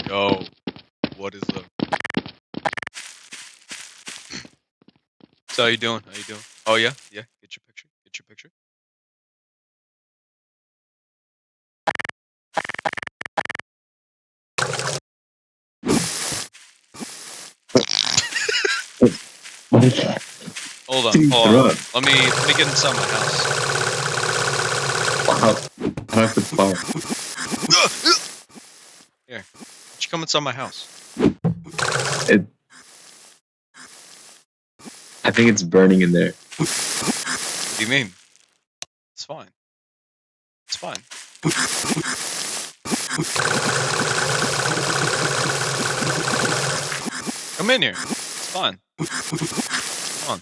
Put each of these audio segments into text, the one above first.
Yo, what is up? So how you doing? How you doing? Oh yeah, yeah. Get your picture. Get your picture. Hold on, Dude, hold throw on. it. Let me get inside my house. Wow. I have to fire. Here, why don't you come inside my house? I think it's burning in there. What do you mean? It's fine. It's fine. Come in here. It's fine. Come on.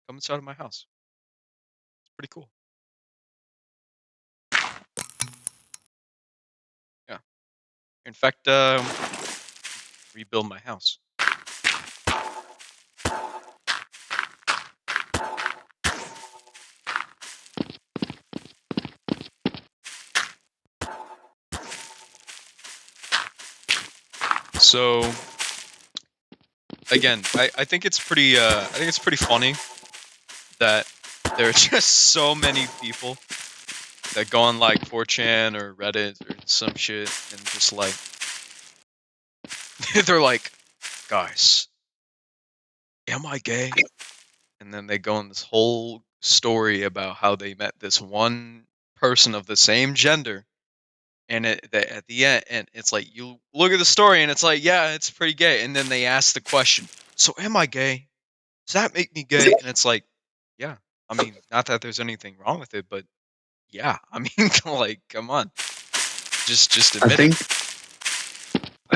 Come inside of my house. It's pretty cool. Yeah. In fact, rebuild my house. So again, I think it's pretty funny that there are just so many people that go on like 4chan or Reddit or some shit and just like they're like, guys, am I gay? And then they go on this whole story about how they met this one person of the same gender, and at the end, and it's like you look at the story and it's like, yeah, it's pretty gay, and then they ask the question, so am I gay? Does that make me gay? And it's like, yeah, I mean, not that there's anything wrong with it, but yeah, I mean, like, come on, just I admit it.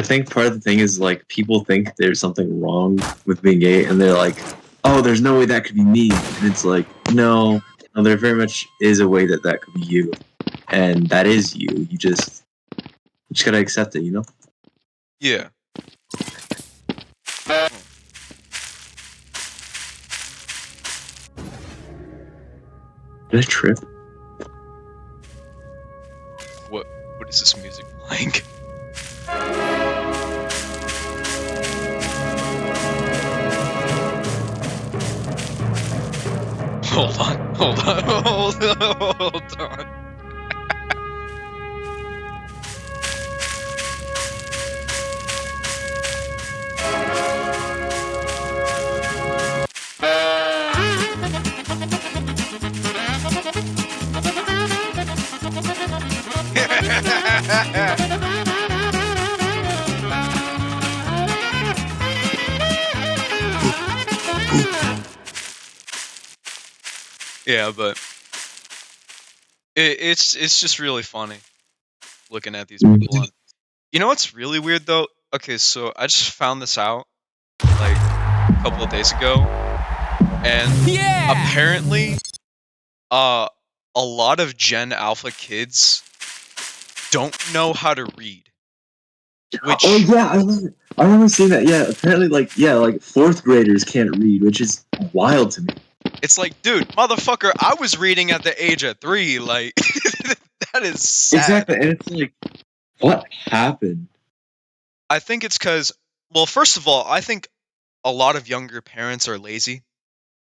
think part of the thing is like people think there's something wrong with being gay, and they're like, "Oh, there's no way that could be me," and it's like, no, there very much is a way that could be you, and that is you. You just gotta accept it, you know. Yeah. Did I trip? What is this music playing? Hold on. Yeah, but it's just really funny looking at these people. On. You know what's really weird though? Okay, so I just found this out like a couple of days ago, and apparently, a lot of Gen Alpha kids don't know how to read. Which, Oh yeah, I remember seeing that. Yeah, apparently, like fourth graders can't read, which is wild to me. it's like, dude, motherfucker, I was reading at the age of 3. Like, that is sad. Exactly, and it's like, what happened? I think it's because, well, first of all, I think a lot of younger parents are lazy.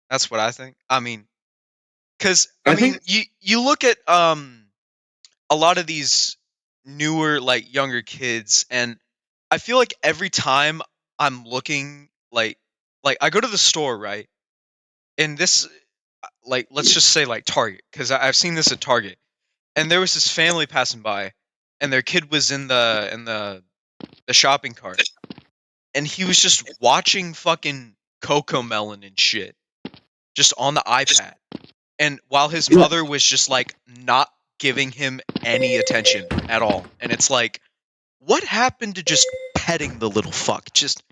That's what I think. I mean, because you look at a lot of these newer like younger kids, and I feel like every time I'm looking like I go to the store, right? And this like let's just say like Target, because I've seen this at Target, and there was this family passing by, and their kid was in the shopping cart, and he was just watching fucking Coco Melon and shit, just on the iPad, and while his mother was just like not giving him any attention at all, and it's like, what happened to just petting the little fuck, just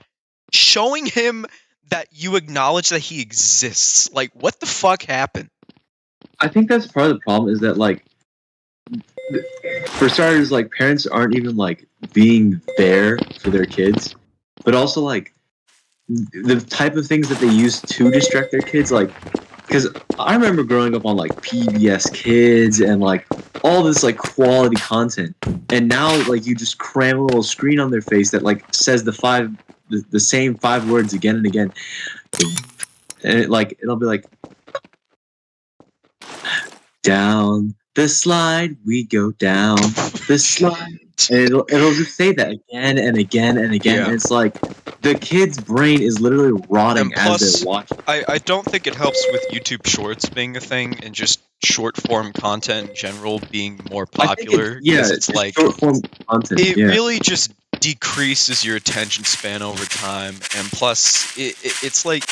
showing him that you acknowledge that he exists? Like, what the fuck happened? I think that's part of the problem is that, like, for starters, like, parents aren't even, like, being there for their kids, but also, like, the type of things that they use to distract their kids, like, because I remember growing up on like PBS Kids and like all this like quality content, and now like you just cram a little screen on their face that like says the same 5 words again and again, and it'll be like down the slide we go down the slide, and it'll just say that again and again and again, and Yeah. it's like the kid's brain is literally rotting And as they're plus, watching. I don't think it helps with YouTube Shorts being a thing and just short form content in general being more I think it's, popular yeah, because it's just like short form content. it Yeah. really just decreases your attention span over time. And plus, it's like,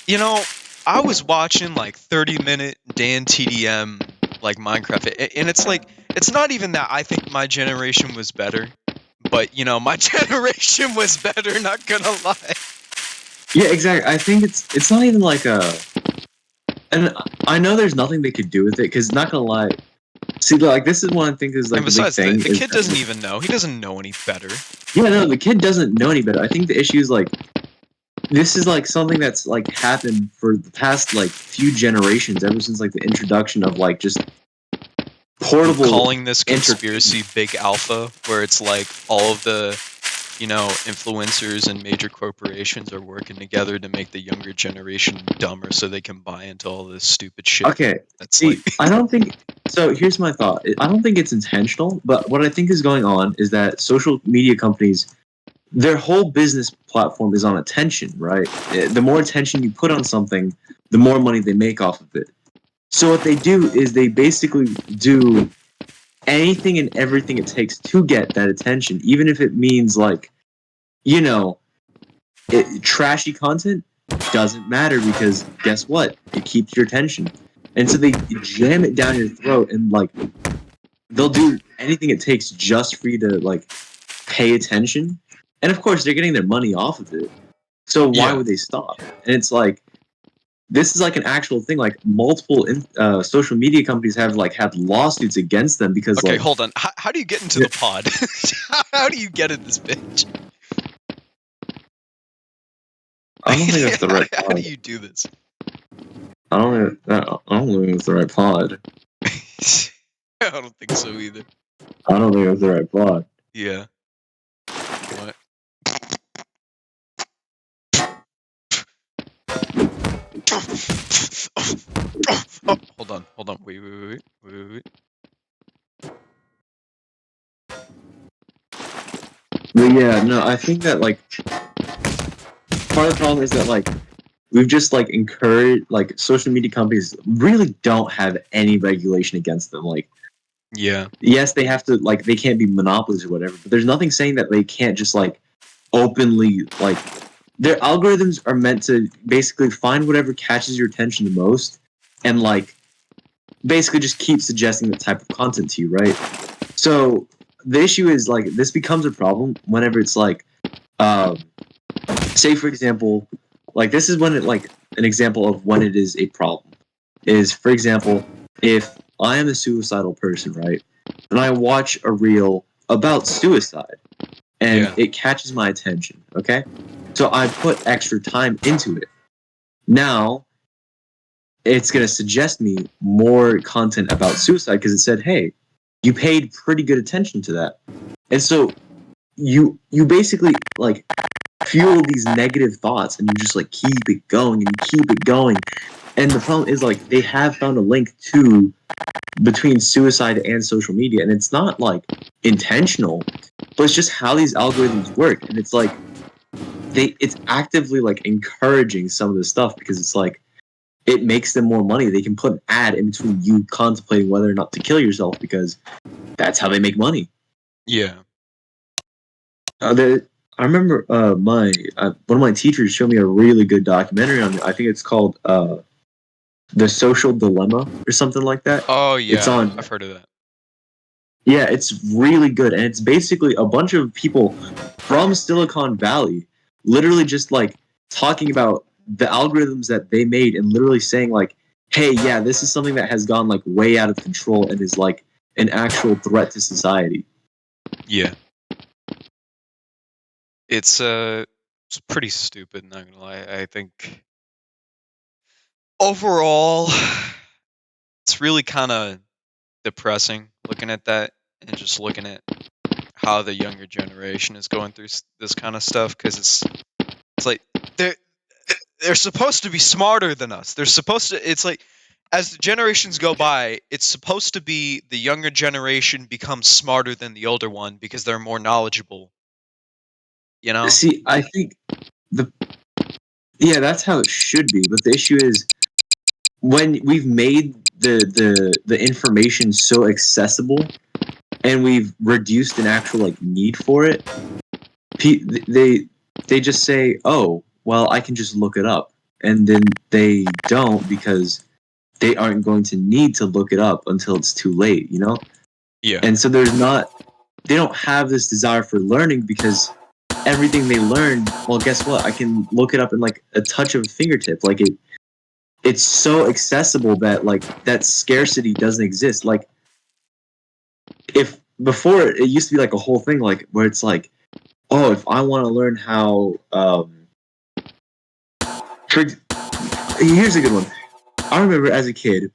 you know, I was watching like 30-minute Dan TDM like Minecraft, and it's like it's not even that I think my generation was better, but my generation was better. Not gonna lie. Yeah, exactly. I think it's not even like a, and I know there's nothing they could do with it because not gonna lie, see, like this is one I think is And like the big besides, the, thing the is kid doesn't even know. He doesn't know any better. yeah, no, the kid doesn't know any better. I think the issue is like this is like something that's like happened for the past like few generations, ever since like the introduction of like just I'm portable calling this entertainment. conspiracy big alpha, where it's like all of the influencers and major corporations are working together to make the younger generation dumber so they can buy into all this stupid shit. Okay, That's like, see, I don't think so. Here's my thought. I don't think it's intentional, but what I think is going on is that social media companies, their whole business platform is on attention, right? The more attention you put on something, the more money they make off of it. So what they do is they basically do anything and everything it takes to get that attention, even if it means like, you know, trashy content doesn't matter because guess what? It keeps your attention. And so they jam it down your throat and like they'll do anything it takes just for you to like pay attention. And of course, they're getting their money off of it. So why yeah. would they stop? And it's like this is like an actual thing. Like multiple social media companies have like had lawsuits against them because Okay, like hold on. How do you get into the pod? How do you get in this bitch? I don't think that's the right How do pod. you do this? I don't think it's the right pod. I don't think so either. I don't think it's the right pod. Yeah. What? Oh, hold on. Wait. But yeah, no, I think that like part of the problem is that like we've just like encouraged like social media companies really don't have any regulation against them. Like Yeah. yes, they have to like they can't be monopolies or whatever, but there's nothing saying that they can't just like openly like their algorithms are meant to basically find whatever catches your attention the most and like basically just keep suggesting that type of content to you, right? So the issue is like this becomes a problem whenever it's like um say for example, like this is when it like an example of when it is a problem is for example, if I am a suicidal person, right, and I watch a reel about suicide and Yeah. it catches my attention, okay, so I put extra time into it. Now it's going to suggest me more content about suicide because it said, hey, you paid pretty good attention to that, and so you basically like fuel these negative thoughts and you just like keep it going and you keep it going. And the problem is like they have found a link to between suicide and social media, and it's not like intentional, but it's just how these algorithms work. And it's like it's actively like encouraging some of this stuff because it's like it makes them more money. They can put an ad in between you contemplating whether or not to kill yourself because that's how they make money. Yeah. I remember my one of my teachers showed me a really good documentary on it. I think it's called The Social Dilemma or something like that. Oh It's yeah, on I've heard of that. yeah, it's really good, and it's basically a bunch of people from Silicon Valley, literally just like talking about the algorithms that they made, and literally saying like, "Hey, yeah, this is something that has gone like way out of control and is like an actual threat to society." Yeah. It's pretty stupid, not gonna lie. I think overall, it's really kind of depressing looking at that and just looking at how the younger generation is going through this kind of stuff because it's like they're they're supposed to be smarter than us. They're supposed to. It's like as the generations go by, it's supposed to be the younger generation becomes smarter than the older one because they're more knowledgeable. You know? See, I think the yeah, that's how it should be. But the issue is when we've made the information so accessible and we've reduced an actual like need for it, they just say, "Oh, well, I can just look it up," and then they don't because they aren't going to need to look it up until it's too late, you know? Yeah. And so they don't have this desire for learning because everything they learn, well, guess what? I can look it up in like a touch of a fingertip. Like it's so accessible that like that scarcity doesn't exist. Like if before it used to be like a whole thing like where it's like, oh, if I want to learn how for, here's a good one. I remember as a kid,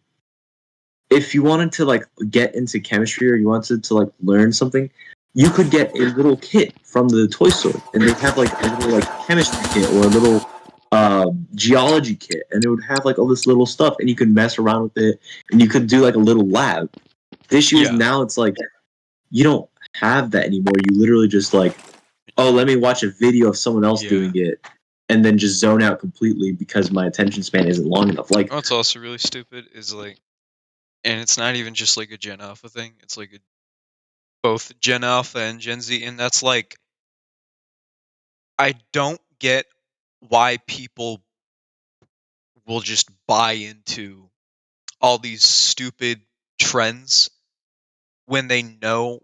if you wanted to like get into chemistry or you wanted to like learn something, you could get a little kit from the toy store, and they'd have like a little like chemistry kit or a little geology kit, and it would have like all this little stuff, and you could mess around with it, and you could do like a little lab. The issue is now it's like you don't have that anymore. You literally just like, oh, let me watch a video of someone else doing it, and then just zone out completely because my attention span isn't long enough. Like, What's also really stupid is like, and it's not even just like a Gen Alpha thing. It's like both Gen Alpha and Gen Z, and that's like, I don't get why people will just buy into all these stupid trends when they know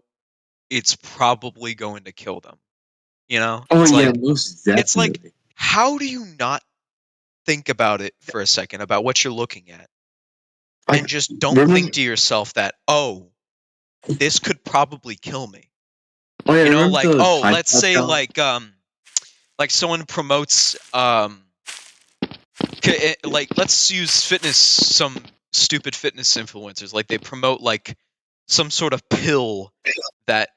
it's probably going to kill them. You know? oh It's yeah, like most it's like definitely. how do you not think about it for a second about what you're looking at and Like, just don't think remember? to yourself that, "Oh, this could probably kill me." Oh yeah, You know, remember like, the oh, Tide let's Pod say challenge? like someone promotes like let's use fitness, some stupid fitness influencers, like they promote like some sort of pill that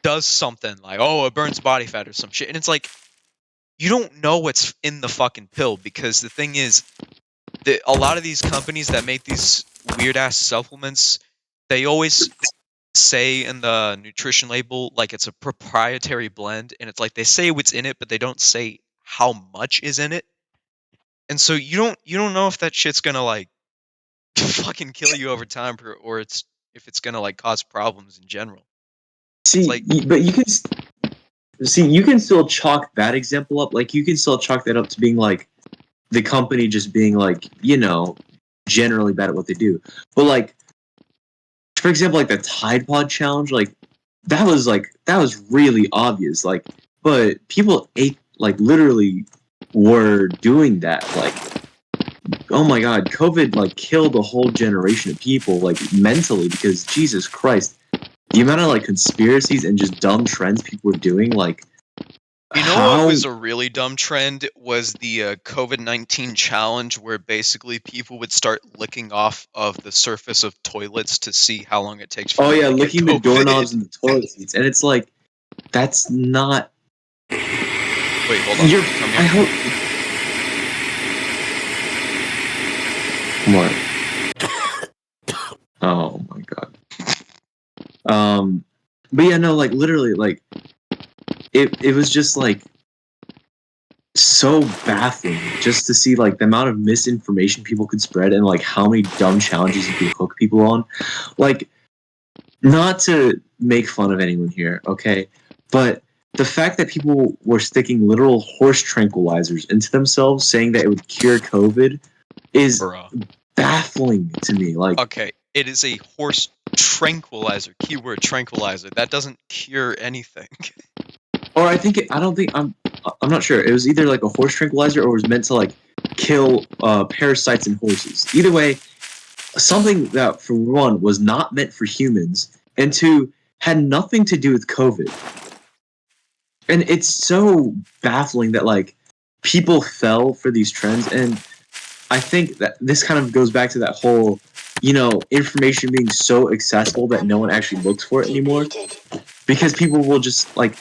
does something like, oh, it burns body fat or some shit, and it's like you don't know what's in the fucking pill because the thing is that a lot of these companies that make these weird ass supplements, they always say in the nutrition label like it's a proprietary blend, and it's like they say what's in it but they don't say how much is in it, and so you don't know if that shit's gonna like fucking kill you over time, or it's if it's gonna like cause problems in general. It's See, like, but you can still chalk that example up. Like you can still chalk that up to being like the company just being like, generally bad at what they do. But like, for example, like the Tide Pod challenge, that was really obvious. Like, but people ate like literally were doing that. Like, oh my god, COVID like killed a whole generation of people like mentally because Jesus Christ, the amount of like conspiracies and just dumb trends people were doing, like you know what how was a really dumb trend was the COVID-19 challenge, where basically people would start licking off of the surface of toilets to see how long it takes for oh them yeah, to get licking the doorknobs COVID. and the toilet seats, and it's like that's not. Wait, hold on. You're. Come I here. hope. What? Oh my god. But yeah, no, like literally, like it was just like so baffling just to see like the amount of misinformation people could spread and like how many dumb challenges you could hook people on. Like, not to make fun of anyone here, okay, but the fact that people were sticking literal horse tranquilizers into themselves, saying that it would cure COVID, is Bruh. baffling to me. Like, Okay, it is a horse tranquilizer. Keyword tranquilizer. That doesn't cure anything. or I don't think I'm not sure. It was either like a horse tranquilizer or it was meant to like kill parasites in horses. Either way, something that for one was not meant for humans, and two had nothing to do with COVID. And it's so baffling that like people fell for these trends, and I think that this kind of goes back to that whole, information being so accessible that no one actually looks for it anymore. Because people will just like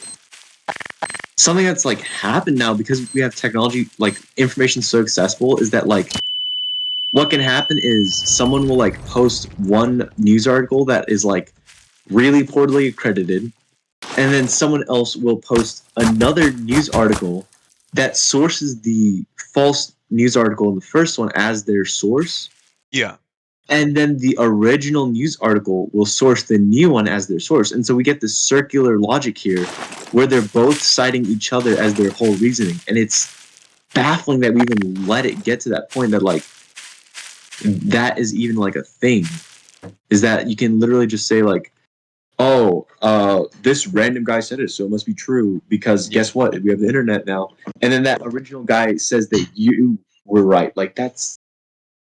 something that's like happened now because we have technology, like information so accessible, is that like what can happen is someone will like post one news article that is like really poorly accredited, and then someone else will post another news article that sources the false news article in the first one as their source, Yeah. and then the original news article will source the new one as their source. And so we get this circular logic here where they're both citing each other as their whole reasoning. And it's baffling that we even let it get to that point that like that is even like a thing. Is that you can literally just say like, oh, this random guy said it, so it must be true because Yeah. guess what? We have the internet now. And then that original guy says that you were right. Like that's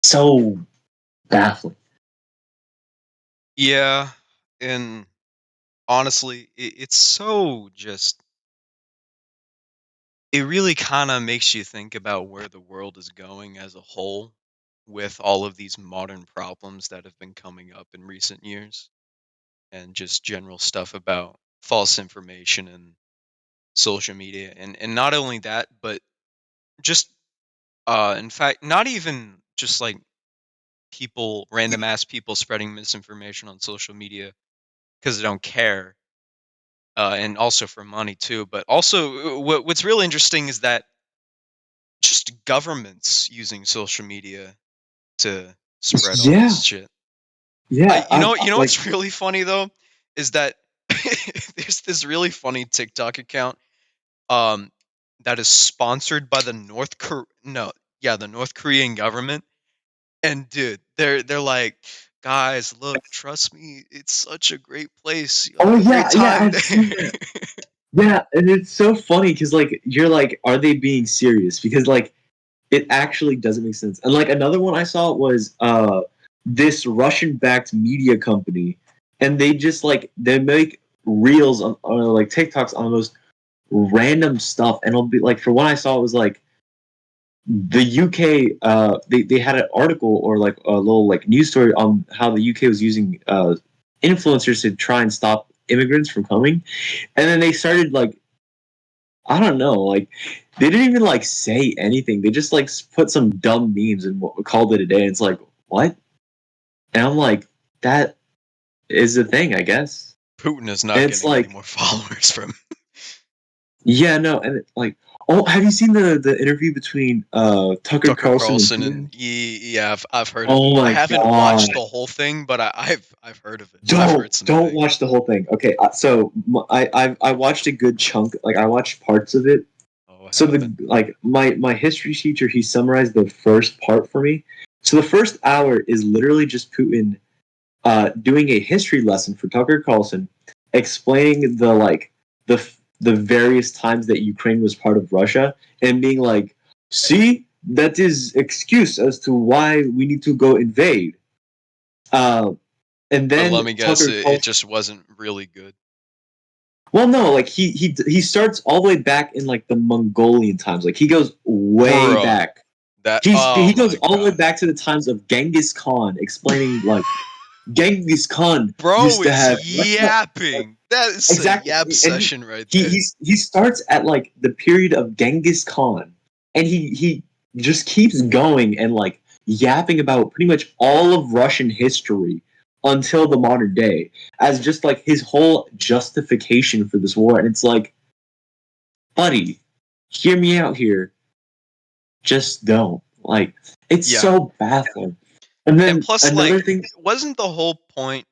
so baffling. Yeah. And honestly, it's so just it really kind of makes you think about where the world is going as a whole with all of these modern problems that have been coming up in recent years and just general stuff about false information and social media and not only that but just in fact not even just like people random ass people spreading misinformation on social media because they don't care and also for money too but also what's real interesting is that just governments using social media to spread all this Yeah, shit. yeah. You know Like, what's really funny though is that there's this really funny TikTok account um that is sponsored by the the North Korean government. And dude, they're like, guys, look, trust me, it's such a great place. You'll oh have a great yeah, yeah. time I've seen there. that. Yeah, and it's so funny because like you're like, are they being serious? Because like it actually doesn't make sense. And like another one I saw was this Russian-backed media company, and they just like they make reels on like TikToks on the most random stuff, and it'll be like for one I saw it was like the UK they had an article or like a little like news story on how the UK was using influencers to try and stop immigrants from coming, and then they started like I don't know, like they didn't even like say anything. They just like put some dumb memes and called it a day. It's like what? And I'm like, that is a thing, I guess. Putin is And not it's getting any like, more followers from yeah, no, and like, oh, have you seen the interview between Tucker Tucker Carlson and Carlson Putin? and yeah, I've heard of it. Oh I my haven't god! watched the whole thing, but I've heard of it. I've heard some Don't things. watch the whole thing. Okay, so I watched a good chunk. Like I watched parts of it. Oh, what So the happened? like my history teacher he summarized the first part for me. So the first hour is literally just Putin doing a history lesson for Tucker Carlson, explaining the like the various times that Ukraine was part of Russia, and being like, "See, that is excuse as to why we need to go invade." Uh, and But let then me guess, Tucker it Carlson. just wasn't really good. Well, no, like he starts all the way back in like the Mongolian times. Like he goes way Bruh. back. That oh He goes my all the way god. back to the times of Genghis Khan, explaining like Genghis Khan Bro used to is have like, yapping. That is a exactly, yap and session right there. he starts at like the period of Genghis Khan, and he just keeps going and like yapping about pretty much all of Russian history until the modern day as just like his whole justification for this war, and it's like, buddy, hear me out here, just don't like. It's Yeah. so baffling. And And then plus another like thing, wasn't the whole point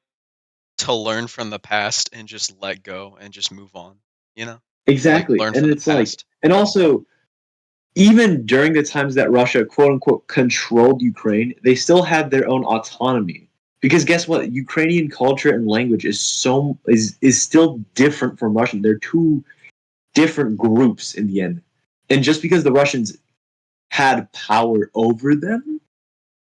to learn from the past and just let go and just move on, you know? Like exactly, learn and from the it's like, past. and also even during the times that Russia quote unquote controlled Ukraine, they still had their own autonomy. Because guess what? Ukrainian culture and language is still different from Russian. They're two different groups in the end. And just because the Russians had power over them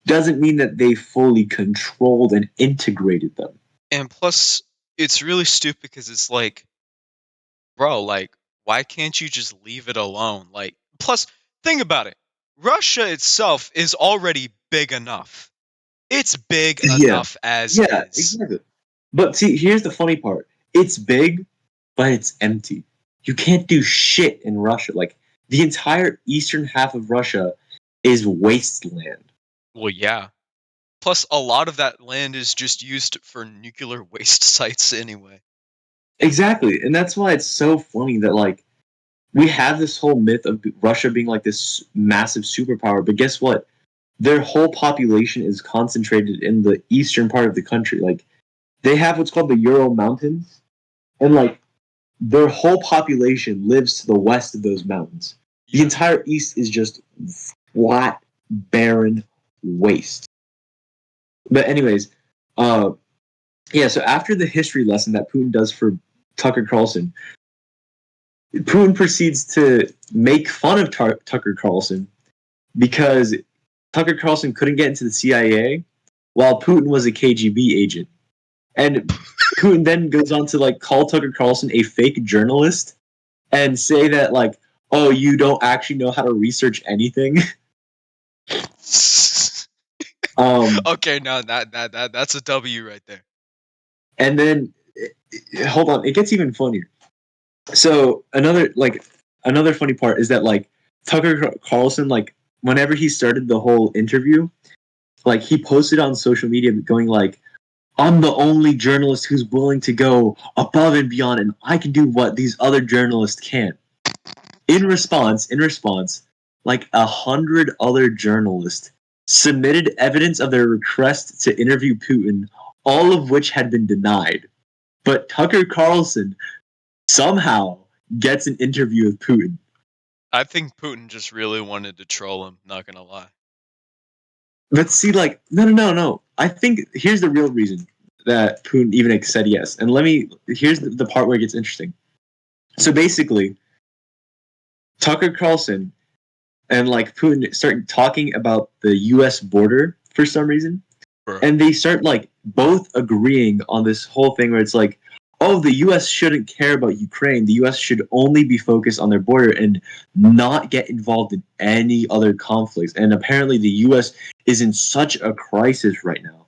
doesn't mean that they fully controlled and integrated them. And plus it's really stupid because it's like, bro, like why can't you just leave it alone? Like plus think about it. Russia itself is already big enough. It's big Yeah, enough as yeah, is. exactly. But see, here's the funny part. It's big, but it's empty. You can't do shit in Russia. Like the entire eastern half of Russia is wasteland. Well, yeah. Plus, a lot of that land is just used for nuclear waste sites anyway. Exactly, and that's why it's so funny that like we have this whole myth of Russia being like this massive superpower, but guess what? Their whole population is concentrated in the eastern part of the country. Like they have what's called the Ural Mountains, and like their whole population lives to the west of those mountains. The Yeah. entire east is just flat, barren waste. But anyways, uh, yeah. So after the history lesson that Putin does for Tucker Carlson, Putin proceeds to make fun of Tucker Carlson because Tucker Carlson couldn't get into the CIA while Putin was a KGB agent. And Putin then goes on to like call Tucker Carlson a fake journalist and say that like, oh, you don't actually know how to research anything. um, Okay, no, that's a W right there. and then hold on, it gets even funnier. So another funny part is that like Tucker Carlson, like whenever he started the whole interview, like he posted on social media going like, I'm the only journalist who's willing to go above and beyond, and I can do what these other journalists can't. In response, like 100 other journalists submitted evidence of their request to interview Putin, all of which had been denied. But Tucker Carlson somehow gets an interview with Putin. I think Putin just really wanted to troll him, not gonna lie. But see, like, no. I think here's the real reason that Putin even said yes. And here's the part where it gets interesting. So basically, Tucker Carlson and like Putin start talking about the U.S. border for some reason, Bro. and they start like both agreeing on this whole thing where it's like, oh, the U.S. shouldn't care about Ukraine. The U.S. should only be focused on their border and not get involved in any other conflicts. And apparently, the U.S. is in such a crisis right now.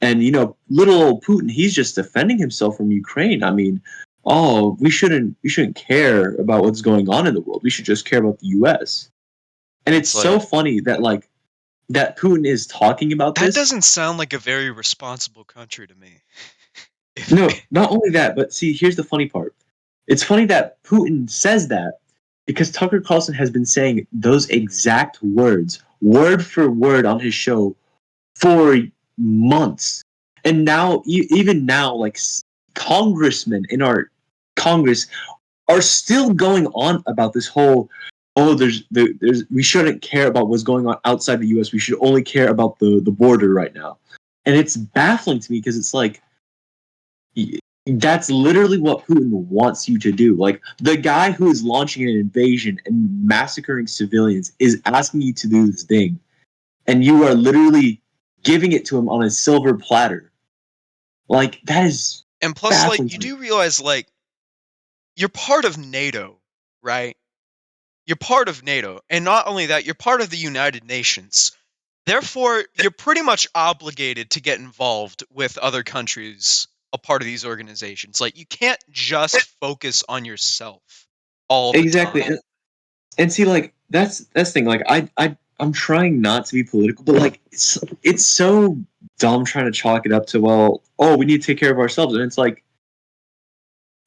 And little old Putin, he's just defending himself from Ukraine. I mean, oh, we shouldn't care about what's going on in the world. We should just care about the U.S. And it's It's like so funny that like that Putin is talking about that this. doesn't sound like a very responsible country to me. If No, not only that, but see, here's the funny part. It's funny that Putin says that because Tucker Carlson has been saying those exact words, word for word, on his show for months. And now, even now, like congressmen in our Congress are still going on about this whole. Oh, there's we shouldn't care about what's going on outside the U.S. We should only care about the border right now, and it's baffling to me because it's like that's literally what Putin wants you to do. Like the guy who is launching an invasion and massacring civilians is asking you to do this thing, and you are literally giving it to him on a silver platter. Like that is and plus, like, baffling you to me. do realize, like, you're part of NATO, right? You're part of NATO, and not only that, you're part of the United Nations. Therefore, you're pretty much obligated to get involved with other countries, a part of these organizations. Like, you can't just focus on yourself all the Exactly, time. and see, like that's the thing. Like I'm trying not to be political, but like it's so dumb trying to chalk it up to well, oh, we need to take care of ourselves, and it's like,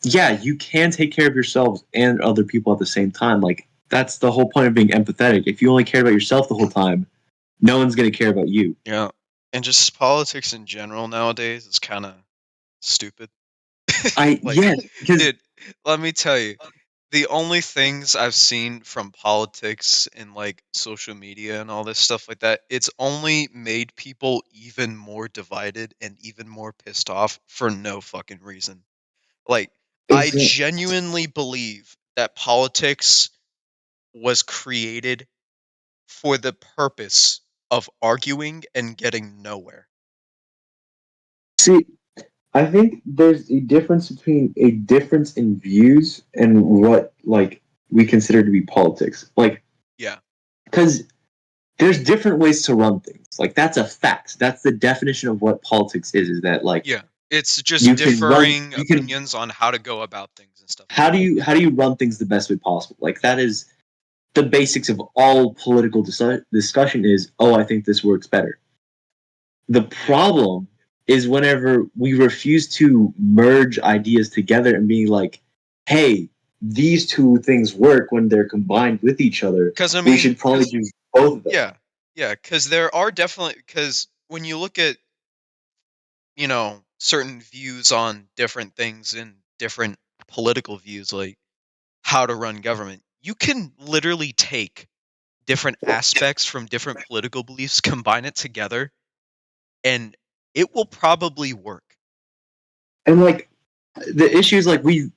yeah, you can take care of yourselves and other people at the same time. Like that's the whole point of being empathetic. If you only cared about yourself the whole time, no one's gonna care about you. Yeah. And just politics in general nowadays is kind of stupid. Like, Yeah, because dude, let me tell you, the only things I've seen from politics and like social media and all this stuff like that, it's only made people even more divided and even more pissed off for no fucking reason. Like, I genuinely believe that politics was created for the purpose of arguing and getting nowhere. see, I think there's a difference between a difference in views and what like we consider to be politics. Like Yeah. because there's different ways to run things. Like that's a fact. That's the definition of what politics is that like Yeah. It's just you can run differing you can opinions on how to go about things and stuff like how do that. you run things the best way possible? Like that is the basics of all political discussion is, oh, I think this works better. The Yeah. problem is whenever we refuse to merge ideas together and being like, hey, these two things work when they're combined with each other. Cuz I We mean, should probably do both of them. yeah. Yeah, cuz there are definitely cuz when you look at, certain views on different things and different political views like how to run government, you can literally take different aspects from different political beliefs, combine it together, and it will probably work. And like the issue is like we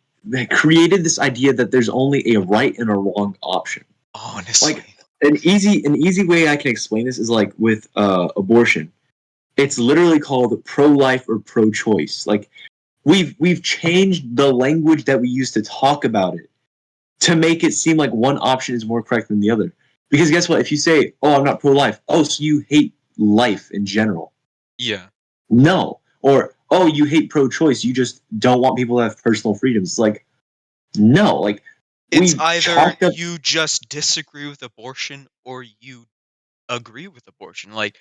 created this idea that there's only a right and a wrong option. Like Honestly. an easy way I can explain this is like with abortion. It's literally called pro-life or pro-choice. Like we've changed the language that we use to talk about it to make it seem like one option is more correct than the other. Because guess what? If you say, "Oh, I'm not pro-life," oh, so you hate life in general. Yeah. No. Or, "Oh, you hate pro-choice. You just don't want people to have personal freedoms." It's like, no. Like It's we've either chalked up you just disagree with abortion or you agree with abortion. Like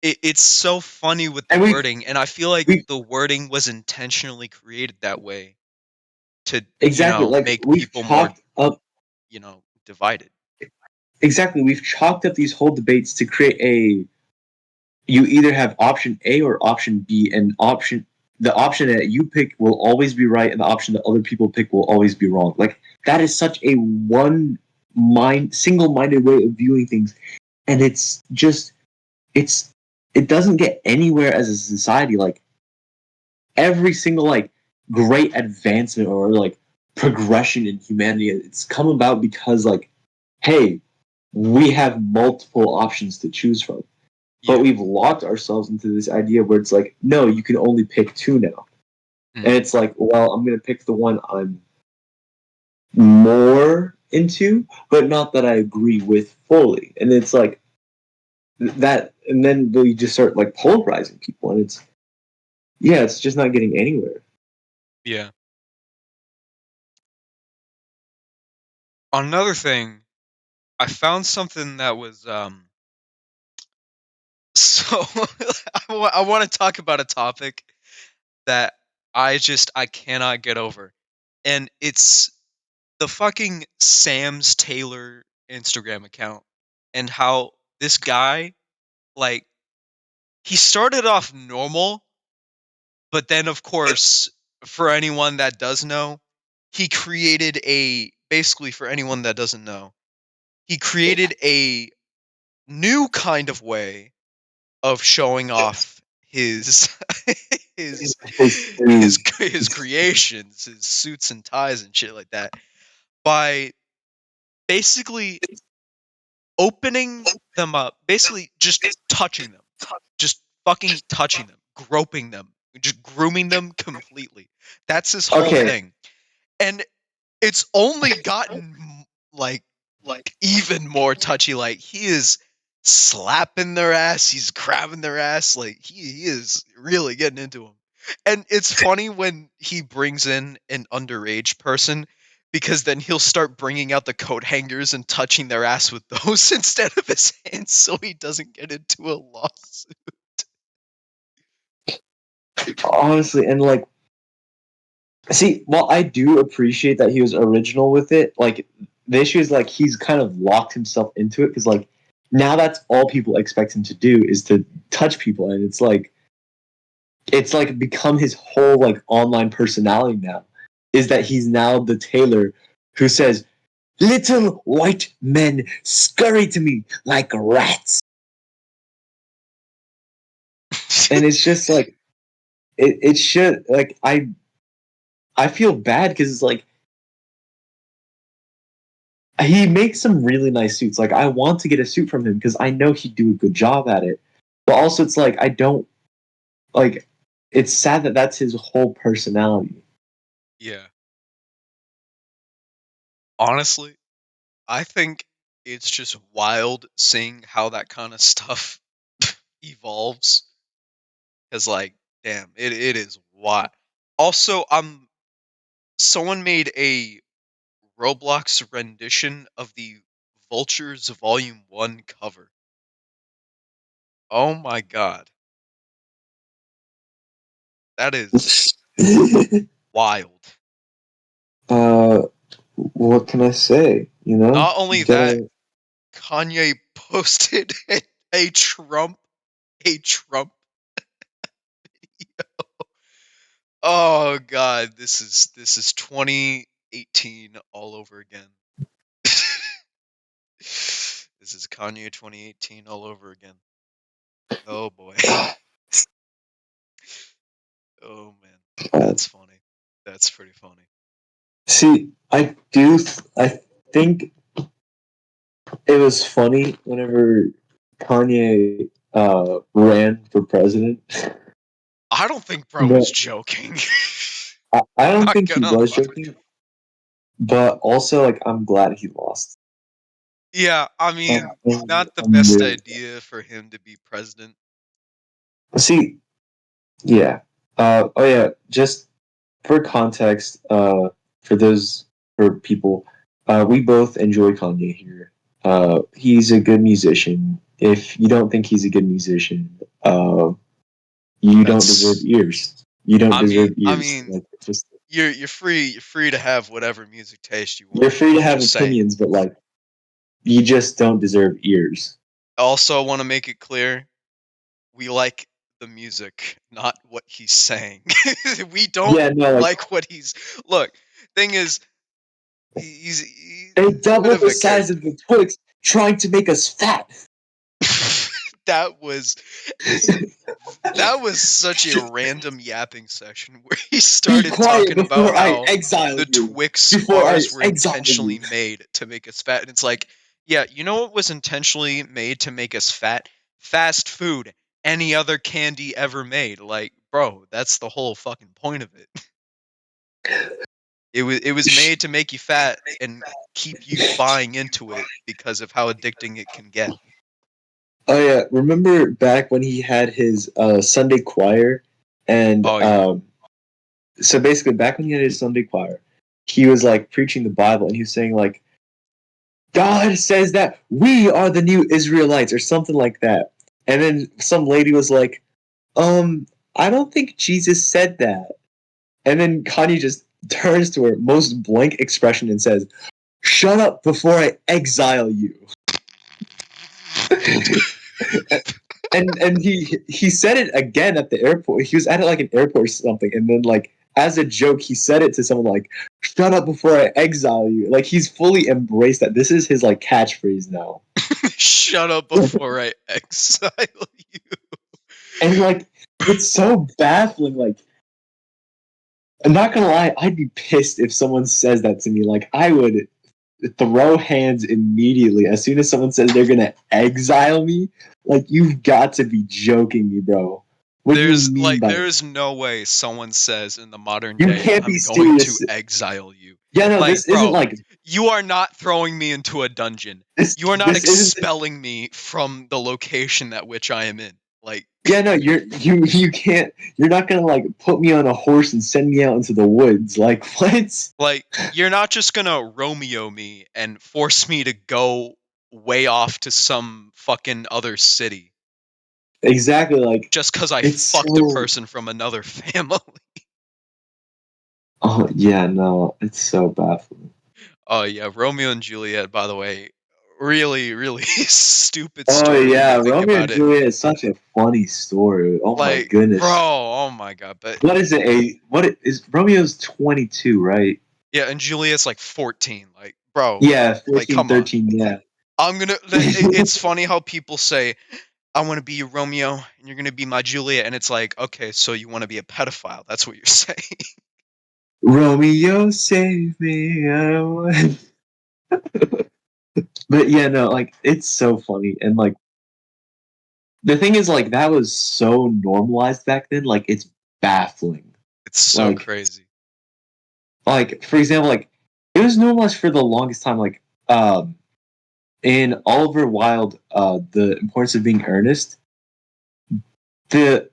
it's so funny with the and wording, and I feel like we the wording was intentionally created that way to, exactly like make we've people more, chalked up divided. exactly we've chalked up these whole debates to create a you either have option A or option B, and the option that you pick will always be right, and the option that other people pick will always be wrong. Like that is such a single-minded way of viewing things, and it's just it's it doesn't get anywhere as a society. Like every single like great advancement or like progression in humanity, it's come about because like, hey, we have multiple options to choose from. But Yeah. we've locked ourselves into this idea where it's like, no, you can only pick two now. And Mhm. it's like, well, I'm going to pick the one I'm more into, but not that I agree with fully. And it's like that. And then we just start like polarizing people. And it's just not getting anywhere. Yeah. Another thing, I found something that was so I want to talk about a topic that I cannot get over. And it's the fucking Sam's Taylor Instagram account and how this guy, like, he started off normal, but then of course, for anyone that does know, he created a basically for anyone that doesn't know, he created a new kind of way of showing off his his His, his creations, his suits and ties and shit like that by basically opening them up, basically just touching them, just fucking touching them, groping them, just grooming them completely. That's his whole okay, thing. And it's only gotten like even more touchy. Like he is slapping their ass, he's grabbing their ass, like he is really getting into them. And it's funny when he brings in an underage person because then he'll start bringing out the coat hangers and touching their ass with those instead of his hands so he doesn't get into a lawsuit. honestly, and like, see, while I do appreciate that he was original with it, like the issue is like he's kind of locked himself into it because like now that's all people expect him to do is to touch people, and it's like become his whole like online personality now. Is that he's now the tailor who says, "Little white men scurry to me like rats," and it's just like it should like I feel bad because it's like he makes some really nice suits. Like I want to get a suit from him because I know he'd do a good job at it. But also, it's like I don't like. It's sad that that's his whole personality. Yeah. Honestly, I think it's just wild seeing how that kind of stuff evolves. Cause like, damn, it is wild. Also, someone made a Roblox rendition of the Vultures Volume 1 cover. Oh my god. That is wild. uh, what can I say? You know, Not only you that, gotta. Kanye posted a Trump, a Trump. Oh god, this is 2018 all over again. This is Kanye 2018 all over again. Oh boy. Oh man. Uh, That's funny. That's pretty funny. See, I do. I think it was funny whenever Kanye ran for president, I don't think bro but was joking. I don't Not think he gonna was lie. joking. But also, like, I'm glad he lost. Yeah, I mean, not the I'm best really idea for him to be president. see. Yeah. Oh yeah. Just for context, for people, we both enjoy Kanye here. He's a good musician. If you don't think he's a good musician, you don't deserve That's ears. You don't I mean deserve I ears. mean Like, just you're free to have whatever music taste you you're want. free to I'm have just saying. opinions, but like, you just don't deserve ears. Also want to make it clear, we like the music, not what he's saying. We don't Yeah, no, like, like what he's look, thing is he's they a bit doubled of the a size of character. the Twix, trying to make us fat. that was that was such a random yapping session where he Be started quiet talking about before I how exile the you. Twix Before I bars were exile you. intentionally made to make us fat. And it's like, yeah, you know what was intentionally made to make us fat? Fast food. Any other candy ever made. Like, bro, that's the whole fucking point of it. It was made to make you fat and keep you buying into it because of how addicting it can get. Oh yeah, remember back when he had his Sunday choir, and Oh yeah. so basically back when he had his Sunday choir, he was like preaching the Bible, and he was saying like, God says that we are the new Israelites or something like that. And then some lady was like, I don't think Jesus said that. And then Kanye just turns to her most blank expression and says, "Shut up before I exile you." And he said it again at the airport. He was at like an airport or something, and then like as a joke, he said it to someone like, "Shut up before I exile you." Like, he's fully embraced that. This is his like catchphrase now. Shut up before I exile you. And like, it's so baffling. Like, I'm not gonna lie, I'd be pissed if someone says that to me. Like, I would throw hands immediately as soon as someone says they're gonna exile me. Like, you've got to be joking me, bro. What do you mean by that? There's no way someone says in the modern You day can't be I'm going to serious. exile you. Yeah, no, Like, this isn't bro, like you are not throwing me into a dungeon. You are not this isn't. expelling me from the location at which I am in. Like Yeah, no, you can't. You're not gonna like put me on a horse and send me out into the woods. Like, what? like you're not just going to Romeo me and force me to go way off to some fucking other city Exactly. Like, just cuz I it's fucked a so. person from another family. Oh yeah, no, it's so baffling. Oh yeah, Romeo and Juliet, by the way, really, really stupid Oh story when yeah, you think Romeo and about it. Juliet is such a funny story. Oh my Like, bro, goodness. oh my god, but What is it? Is Romeo's 22, right? yeah, and Juliet's like 14. Like, bro, Yeah, like, 14, come on. 13. Yeah. I'm gonna. It's funny how people say, "I want to be your Romeo, and you're gonna be my Juliet," and it's like, okay, so you want to be a pedophile? That's what you're saying. Romeo, save me. But yeah, no, like, it's so funny. And like, the thing is, like, that was so normalized back then. Like, it's baffling. It's so Like, crazy. for example, like, it was normalized for the longest time. Like, in Oliver Wilde, The Importance of Being Earnest, the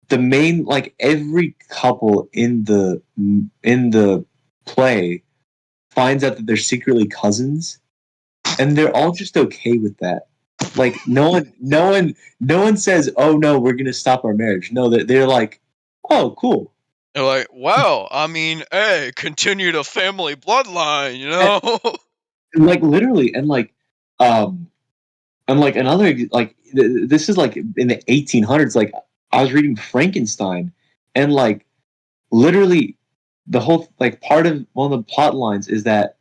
the main, like, every couple in the play finds out that they're secretly cousins, and they're all just okay with that. Like, no one says, "Oh no, we're gonna stop our marriage." No, they're like, "Oh, cool." They're like, "Well, I mean, hey, continue the family bloodline, you And, know?" like, literally, um, and like another, like, this is like in the 1800s. Like, I was reading Frankenstein, and like literally the whole, like, part of one of the plot lines is that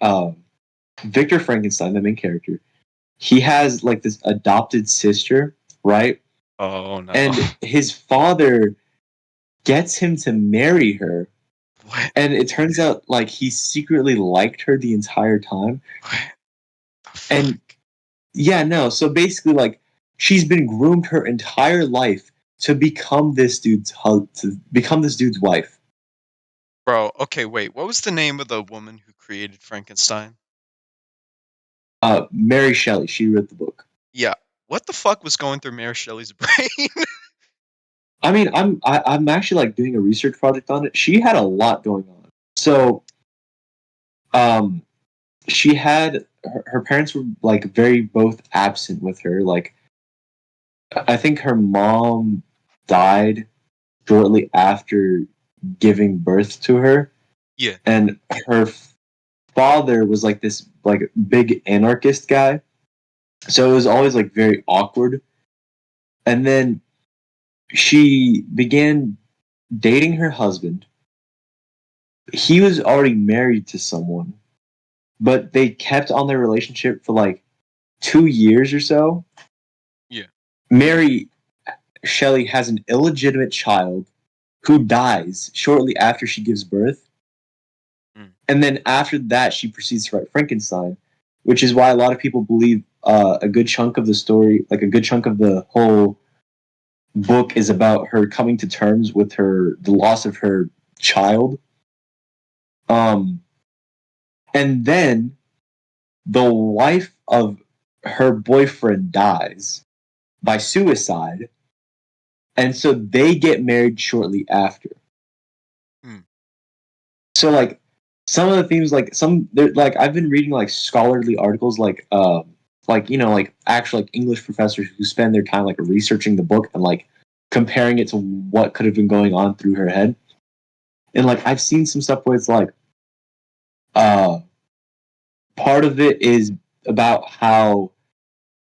Victor Frankenstein, the main character, he has like this adopted sister, right? Oh no. And his father gets him to marry her, What? and it turns out like he secretly liked her the entire time. What the And fuck? yeah, no, so basically, like, she's been groomed her entire life to become to become this dude's wife. Bro, okay, wait. What was the name of the woman who created Frankenstein? Mary Shelley, she wrote the book. Yeah. What the fuck was going through Mary Shelley's brain? I mean, I'm actually like doing a research project on it. She had a lot going on. So, um, she had her parents were like very both absent with her. Like, I think her mom died shortly after giving birth to her, Yeah. and her father was like this like big anarchist guy. So it was always like very awkward. And then she began dating her husband. He was already married to someone, but they kept on their relationship for like 2 years or so. Yeah. Mary Shelley has an illegitimate child who dies shortly after she gives birth. Mm. And then after that, she proceeds to write Frankenstein, which is why a lot of people believe a good chunk of the story, like a good chunk of the whole book, is about her coming to terms with the loss of her child. Um, and then the wife of her boyfriend dies by suicide, and so they get married shortly after. Mm. So like some of the themes, like like I've been reading like scholarly articles, like, you know, like actual like English professors who spend their time like researching the book and like comparing it to what could have been going on through her head. And like I've seen some stuff where it's like uh part of it is about how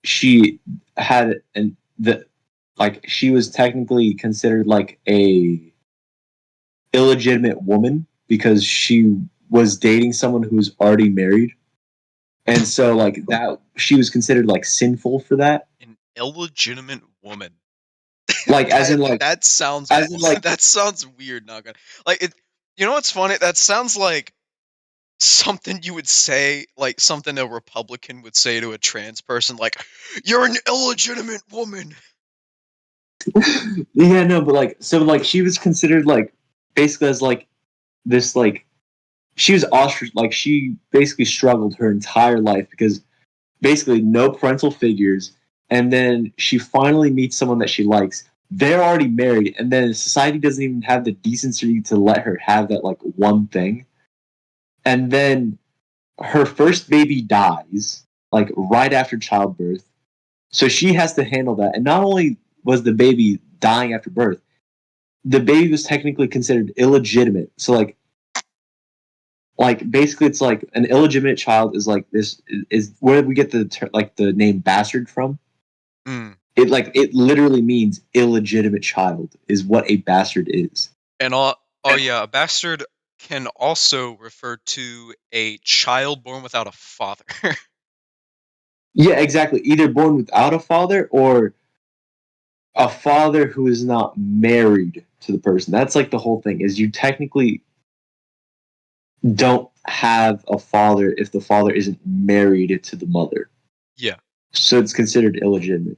she had an the like she was technically considered like a illegitimate woman because she was dating someone who was already married, and so like that she was considered like sinful for that. An illegitimate woman. Like as That in like that sounds as in like that sounds weird, not gonna like it. You know what's funny? That sounds like something you would say, like something a Republican would say to a trans person, like, "You're an illegitimate woman." yeah, no, but like so like she was considered like basically as like this like she was ostrich, like she basically struggled her entire life because basically no parental figures, and then she finally meets someone that she likes. They're already married, and then society doesn't even have the decency to let her have that like one thing. And then her first baby dies like right after childbirth, so she has to handle that. And not only was the baby dying after birth, the baby was technically considered illegitimate. So like basically it's like an illegitimate child is like this is where we get like the name bastard from. Mm. It literally means illegitimate child is what a bastard is. And oh yeah, a bastard can also refer to a child born without a father. Yeah, exactly. Either born without a father or a father who is not married to the person. That's like the whole thing is you technically don't have a father if the father isn't married to the mother. Yeah. So it's considered illegitimate.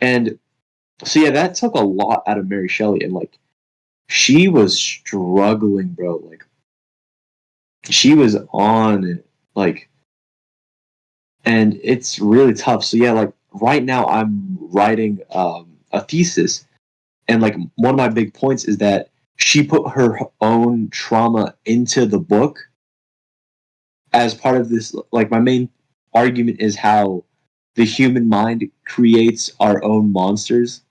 And so yeah, that took a lot out of Mary Shelley, and like she was struggling, bro. Like she was on it. Like and it's really tough. So yeah, like right now I'm writing a thesis, and like one of my big points is that she put her own trauma into the book as part of this. Like my main argument is how the human mind creates our own monsters.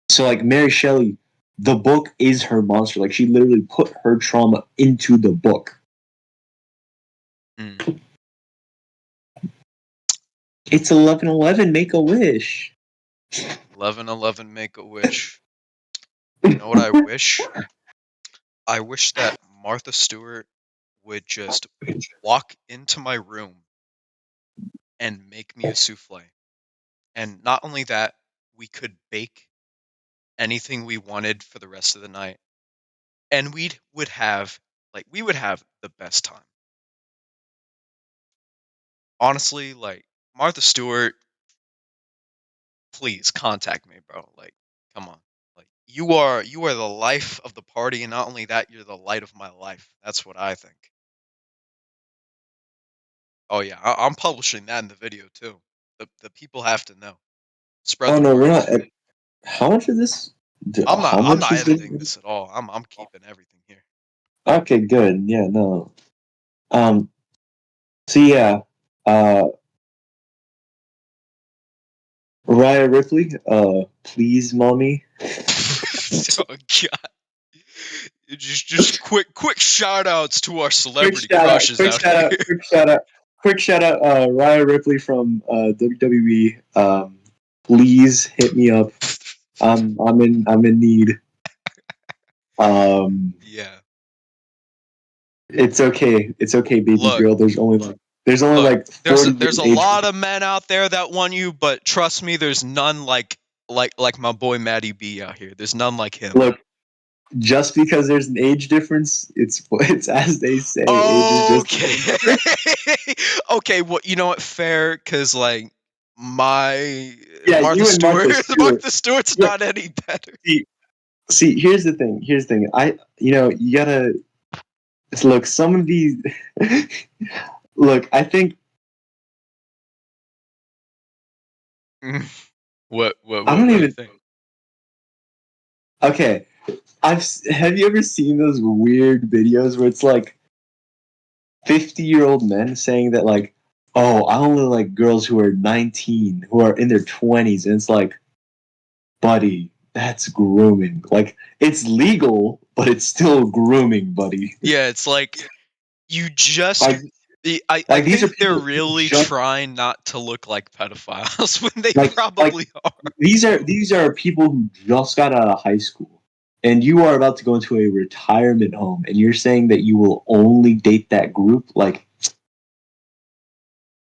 So like Mary Shelley, the book is her monster. Like she literally put her trauma into the book. Mm. It's 11/11. Make a wish. 11/11 make a wish. You know what I wish? I wish that Martha Stewart would just walk into my room and make me a souffle. And not only that, we could bake anything we wanted for the rest of the night. And we would have the best time. Honestly, like Martha Stewart, please contact me, bro. Like, come on. Like you are the life of the party, and not only that, you're the light of my life. That's what I think. Oh yeah, I'm publishing that in the video too. The people have to know. Spread Oh the no, we're word. not. How much of this? I'm not How I'm much not is this? editing this at all. I'm keeping everything here. Okay, good. Yeah, no. Um. So yeah, uh, Raya Ripley. Please, mommy. Oh god. Just quick shout outs to our Quick celebrity shout out. crushes Quick out shout here. out. Quick shout out. Quick shout out. Raya Ripley from WWE. Please hit me up. I'm in need. Um. Yeah. It's okay. It's okay, baby Look, girl. There's only look. like There's 40 there's years a age. lot of men out there that want you, but trust me, there's none like my boy Matty B out here. There's none like him. Look, just because there's an age difference, it's as they say, age is just an age Okay. difference. Okay, well, you know what? Fair, because like my Yeah, Martha you and Stewart, Martha Stewart. Martha Stewart's Yeah, not any better. see, see, here's the thing. Here's the thing. You gotta look. Some of these, look. I think Mm. What what I what don't what do you even. think? Okay, have you ever seen those weird videos where it's like 50-year-old men saying that like, oh, I only like girls who are 19, who are in their 20s, and it's like, buddy, that's grooming. Like it's legal, but it's still grooming, buddy. Yeah, it's like you just Like I like these are think they're people who really just trying not to look like pedophiles when they like probably are. these are people who just got out of high school. And you are about to go into a retirement home and you're saying that you will only date that group? Like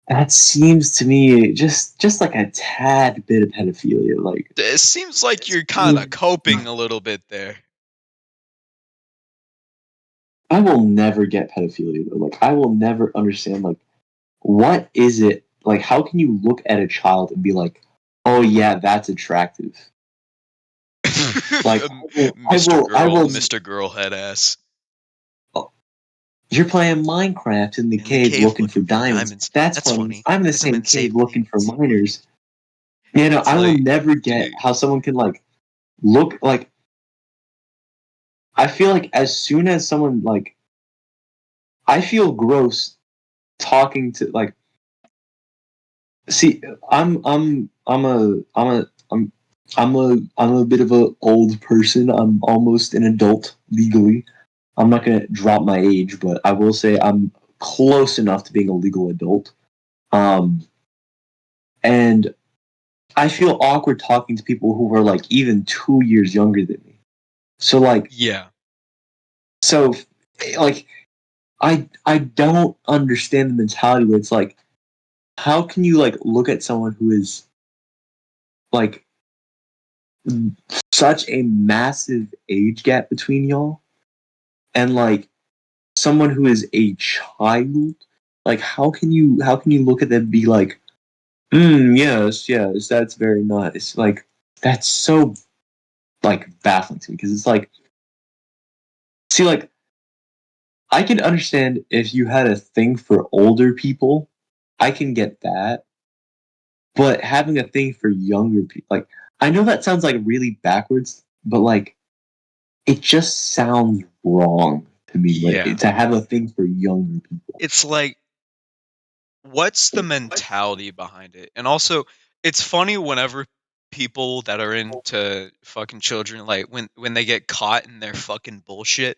that seems to me just like a tad bit of pedophilia. Like It seems like you're kind of coping a little bit there. I will never get pedophilia though. Like I will never understand like what is it like how can you look at a child and be like, "Oh yeah, that's attractive." Like Mr. Girl head ass. oh, you're playing Minecraft in the In the cave cave looking for looking for diamonds. diamonds. That's That's funny. funny. I'm in the That's I'm same in the cave same looking thing. for miners. It's I will like, never get dude. how someone can like look like I feel like as soon as someone like I feel gross talking to like see I'm a bit of a old person. I'm almost an adult legally. I'm not gonna drop my age, but I will say I'm close enough to being a legal adult. Um, and I feel awkward talking to people who are like even 2 years younger than me. So like, Yeah. so like, I don't understand the mentality where it's like, how can you like look at someone who is like such a massive age gap between y'all and like someone who is a child? Like, how can you look at them and be like, yes, yes, that's very nice. Like, that's so like baffling to me because it's like, see, like I can understand if you had a thing for older people I can get that, but having a thing for younger people, like I know that sounds like really backwards, but like it just sounds wrong to me. Like Yeah. to have a thing for younger people. It's like, what's the mentality behind it? And also, it's funny whenever people that are into fucking children, like when they get caught in their fucking bullshit,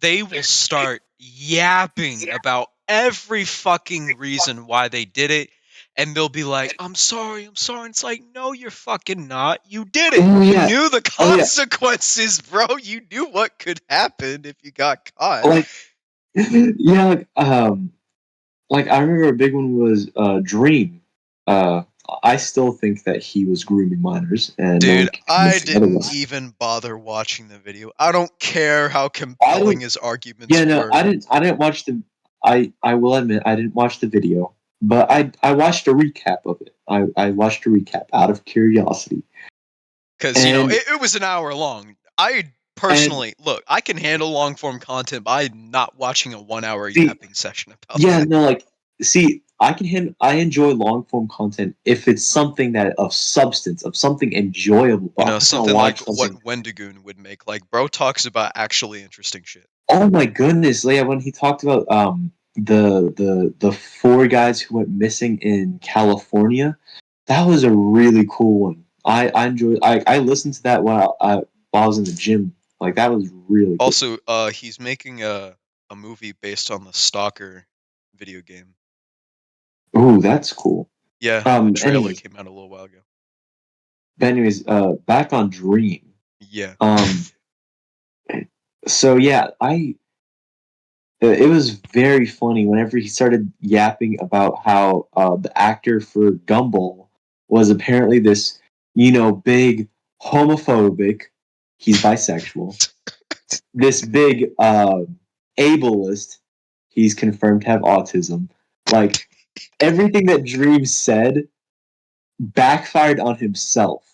they will start yapping about every fucking reason why they did it, and they'll be like, I'm sorry, I'm sorry. And it's like, no, you're fucking not. You did it. Oh You yeah, knew the oh yeah. consequences, bro. You knew what could happen if you got caught. Like yeah, like I remember a big one was Dream. Uh, I still think that he was grooming minors, and no one Dude, can I convince me didn't otherwise. even bother watching the video. I don't care how I compelling didn't. his arguments Yeah, no, were. I didn't watch the. I will admit I didn't watch the video, but I watched a recap of it. I watched a recap out of curiosity, Because, and it was an hour long. I and personally, look, I can handle long form content, but I'm not watching a 1 hour see, yapping session about yeah, that. no, like see, I enjoy long form content if it's something that of substance, of something enjoyable. But I'm not gonna Something like watch what something. Wendigoon would make. Like, bro talks about actually interesting shit. Oh my goodness, yeah, when he talked about the four guys who went missing in California, that was a really cool one. I enjoyed. I listened to that while I was in the gym. Like that was really good. Also, he's making a movie based on the Stalker video game. Ooh, that's cool. Yeah, the trailer Anyways, came out a little while ago. back on Dream. Yeah. Um, so yeah, it was very funny whenever he started yapping about how the actor for Gumball was apparently this, big homophobic. He's bisexual. This big ableist. He's confirmed to have autism. Like everything that Dream said backfired on himself.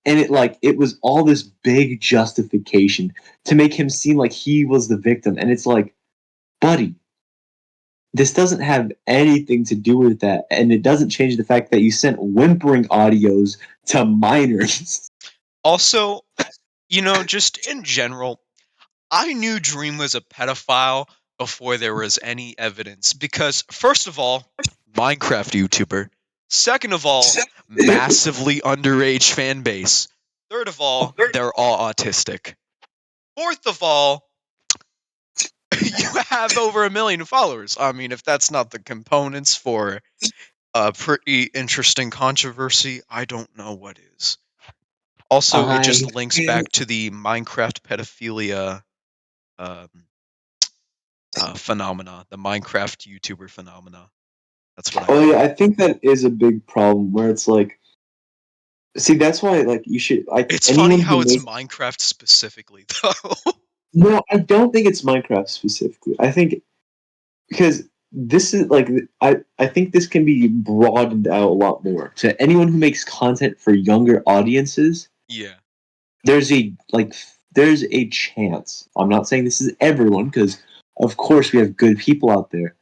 And it was all this big justification to make him seem like he was the victim. And it's like, buddy, this doesn't have anything to do with that. And it doesn't change the fact that you sent whimpering audios to minors. Also, just in general, I knew Dream was a pedophile before there was any evidence because, first of all, Minecraft YouTuber. Second of all, massively underage fan base. Third of all, they're all autistic. Fourth of all, you have over 1 million followers. I mean, if that's not the components for a pretty interesting controversy, I don't know what is. Also, it I just links feel. back to the Minecraft pedophilia um, phenomena, the Minecraft YouTuber phenomena. That's what I Oh yeah, call I it. think that is a big problem where it's like, see, that's why like you should like It's funny anyone how who it's makes. Minecraft specifically, though. No, I don't think it's Minecraft specifically. I think because this is like I think this can be broadened out a lot more to anyone who makes content for younger audiences. Yeah, There's there's a chance. I'm not saying this is everyone because of course we have good people out there,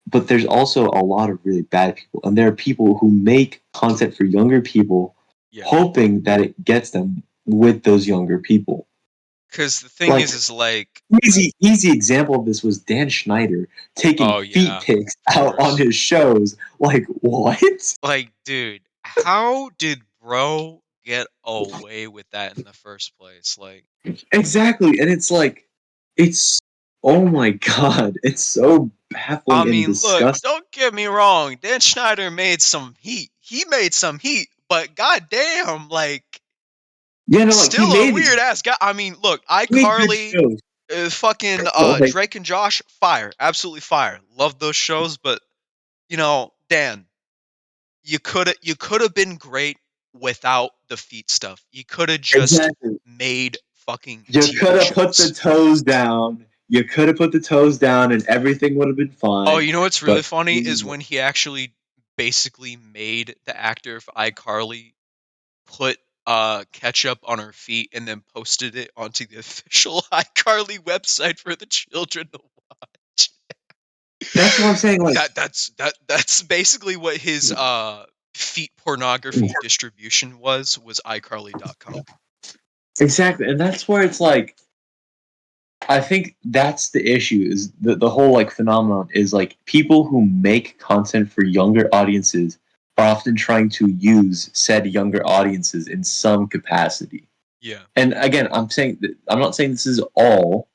but there's also a lot of really bad people, and there are people who make content for younger people, yeah. hoping that it gets them with those younger people. Because the thing Like is like, easy example of this was Dan Schneider taking oh feet yeah, pics of out on course. his shows. Like what? Like, dude, how did bro get away with that in the first place? Like, Exactly, and it's like it's oh my god, it's so I baffling and mean, look, disgusting. don't get me wrong. Dan Schneider made some heat. He made some heat, but goddamn, like, Yeah, no, like still a weird ass guy. I mean, look, he made good iCarly, shows, fucking but like Drake and Josh, fire, absolutely fire. Love those shows, but Dan, you could have been great without the feet stuff. You could have just exactly. made fucking You could TV have put the shows. toes down. You could have put the toes down, and everything would have been Oh, fine. you know what's really But funny is when he actually basically made the actor of iCarly put ketchup on her feet and then posted it onto the official iCarly website for the children to watch. That's what I'm saying. Like, That's basically what his feet pornography distribution was iCarly.com. exactly, and that's where it's like, I think that's the issue. Is the whole like phenomenon is like people who make content for younger audiences are often trying to use said younger audiences in some capacity. Yeah. And again, I'm not saying this is all.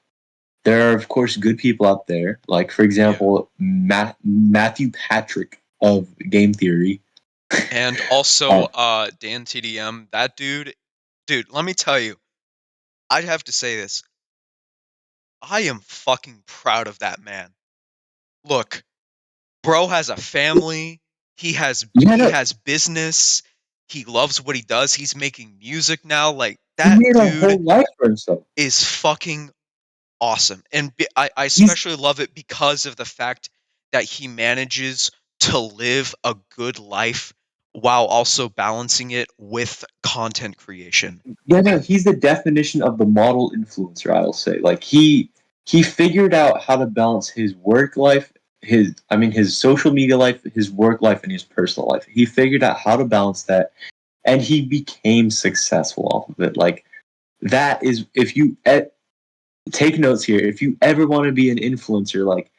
There are of course good people out there, like for Yeah. example Matthew Patrick of Game Theory. And also Dan TDM, that dude, let me tell you, I'd have to say this. I am fucking proud of that man. Look, bro has a family. He has Yeah, he no, has business. He loves what he does. He's making music now. Like he that made a dude whole life for himself. is fucking awesome. And I He's especially love it because of the fact that he manages to live a good life while also balancing it with content creation. Yeah, no, he's the definition of the model influencer. I'll say, like he figured out how to balance his work life, his social media life, his work life, and his personal life. He figured out how to balance that, and he became successful off of it. Like that is, if you take notes here, if you ever want to be an influencer, like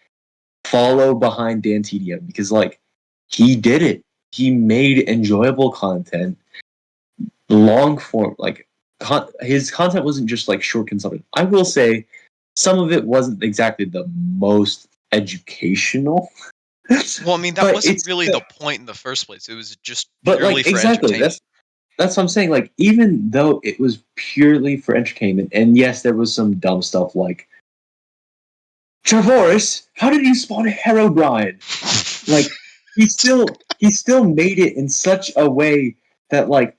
follow behind Dan TDM because like he did it. He made enjoyable content, long form, like his content wasn't just like short consumption. I will say some of it wasn't exactly the most educational, Well, I mean, that but wasn't it's really the point in the first place. It was just but purely like for exactly entertainment. that's what I'm saying. Like even though it was purely for entertainment, and yes, there was some dumb stuff like Travoris, how did you spawn a Herobrine? Like he still made it in such a way that like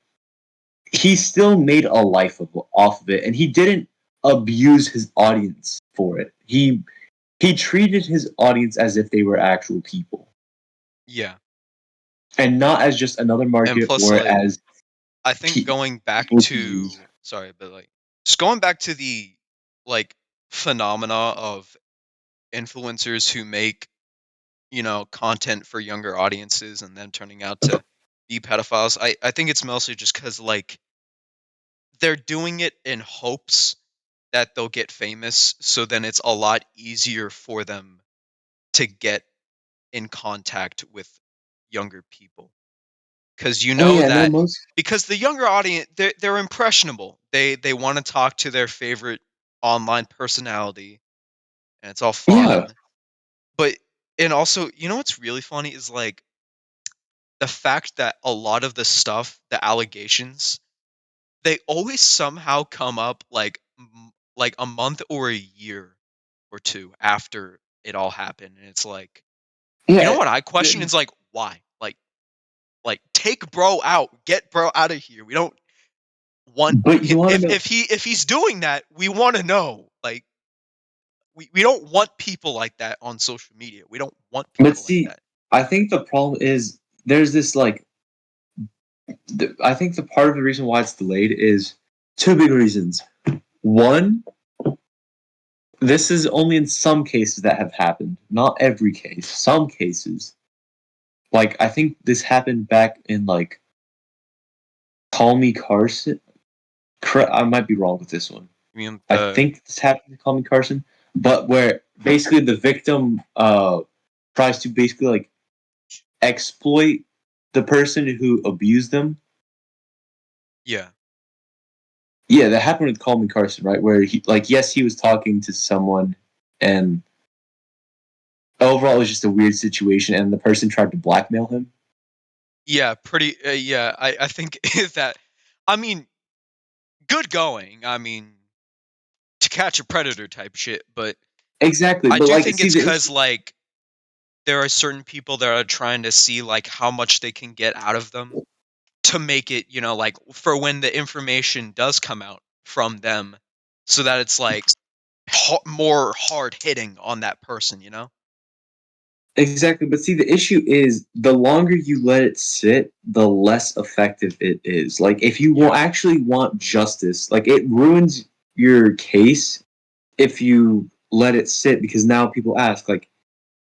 he still made a life off of it, and he didn't abuse his audience for it. He treated his audience as if they were actual people, Yeah. and not as just another And market plus, or like, as I think going back people to use. to, sorry, but like, just going back to the, like, phenomena of influencers who make, content for younger audiences and then turning out to be pedophiles. I think it's mostly just because, like, they're doing it in hopes that they'll get famous. So then it's a lot easier for them to get in contact with younger people. Because you Oh know yeah, no that, most because the younger audience, they're impressionable. They want to talk to their favorite online personality, and it's all yeah fun. But and also, what's really funny is like the fact that a lot of the stuff, the allegations, they always somehow come up like like a month or a year or two after it all happened, and it's like, yeah. what I question is like, why? Like take bro out, get bro out of here. We don't want But you want to know, if he's doing that, we want to know. Like we don't want people like that on social media. We don't want but people like see, that. I think the problem is there's this like I think the part of the reason why it's delayed is two big reasons. One, this is only in some cases that have happened, not every case. Some cases, like I think this happened back in like Call Me Carson. I might be wrong with this one. I mean I the think this happened in Call Me Carson, but where basically the victim tries to basically like exploit the person who abused them. yeah. Yeah, that happened with Call Me Carson, right? Where he like yes, he was talking to someone, and overall it was just a weird situation, and the person tried to blackmail him. Yeah, pretty yeah, I think that, I mean, good going. I mean, to catch a predator type shit, but Exactly, I but do like, think see it's the cuz issue. like there are certain people that are trying to see like how much they can get out of them to make it, like for when the information does come out from them, so that it's like more hard hitting on that person. Exactly, but see, the issue is the longer you let it sit, the less effective it is. Like, if you will Yeah. actually want justice, like it ruins your case if you let it sit because now people ask, like,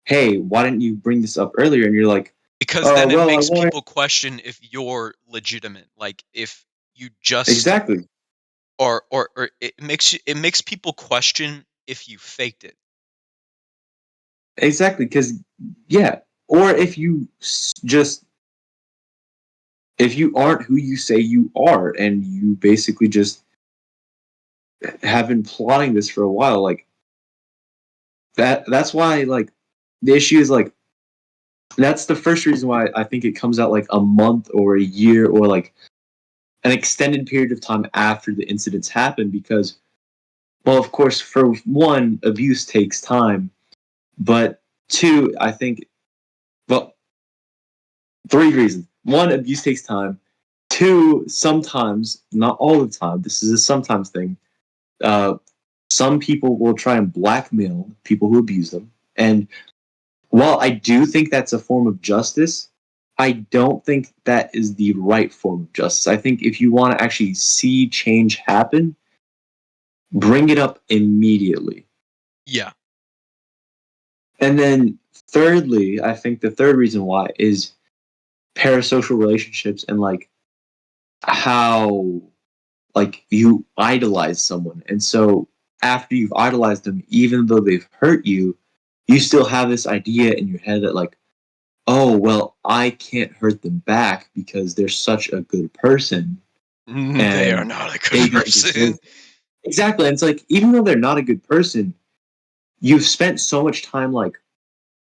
hey, why didn't you bring this up earlier? And you're like, Because then it well, I makes wanted people question if you're legitimate. Like if you just exactly, or it makes people question if you faked it. exactly, because yeah, or if you just if you aren't who you say you are, and you basically just have been plotting this for a while, like that's why like the issue is like that's the first reason why I think it comes out like a month or a year or like an extended period of time after the incidents happen because well of course for one abuse takes time but two I think well three reasons one abuse takes time two sometimes not all the time this is a sometimes thing uh, some people will try and blackmail people who abuse them and while I do think that's a form of justice, I don't think that is the right form of justice. I think if you want to actually see change happen, bring it up immediately. Yeah. And then, thirdly, I think the third reason why is parasocial relationships and like how like you idolize someone. And so after you've idolized them, even though they've hurt you, you still have this idea in your head that like oh well I can't hurt them back because they're such a good person They are and not a good they don't deserve person. it. Exactly, and it's like even though they're not a good person you've spent so much time like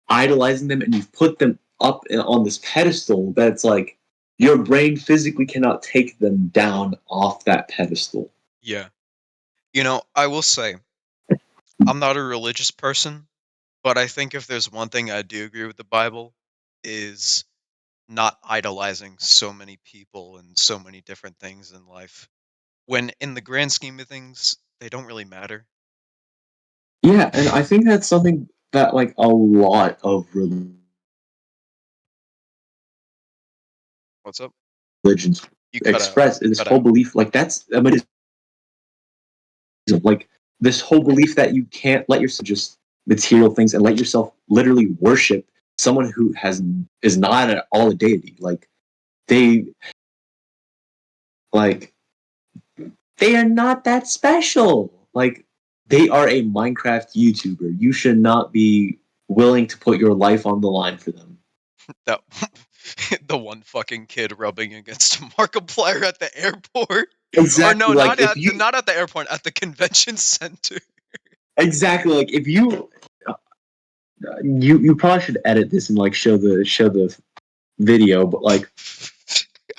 idolizing them and you've put them up on this pedestal that it's like your brain physically cannot take them down off that pedestal. Yeah. I will say I'm not a religious person, but I think if there's one thing I do agree with the Bible is not idolizing so many people and so many different things in life. When in the grand scheme of things, they don't really matter. Yeah, and I think that's something that like a lot of What's up? religions You cut out. express You this cut whole out. belief like that's I mean, like this whole belief that you can't let yourself just material things and let yourself literally worship someone who has is not at all a deity they like they are not that special like they are a Minecraft YouTuber you should not be willing to put your life on the line for them. That the one fucking kid rubbing against a Markiplier at the airport, or no, Exactly like if you not at the airport, at the convention center. exactly like if you probably should edit this and like show the video but like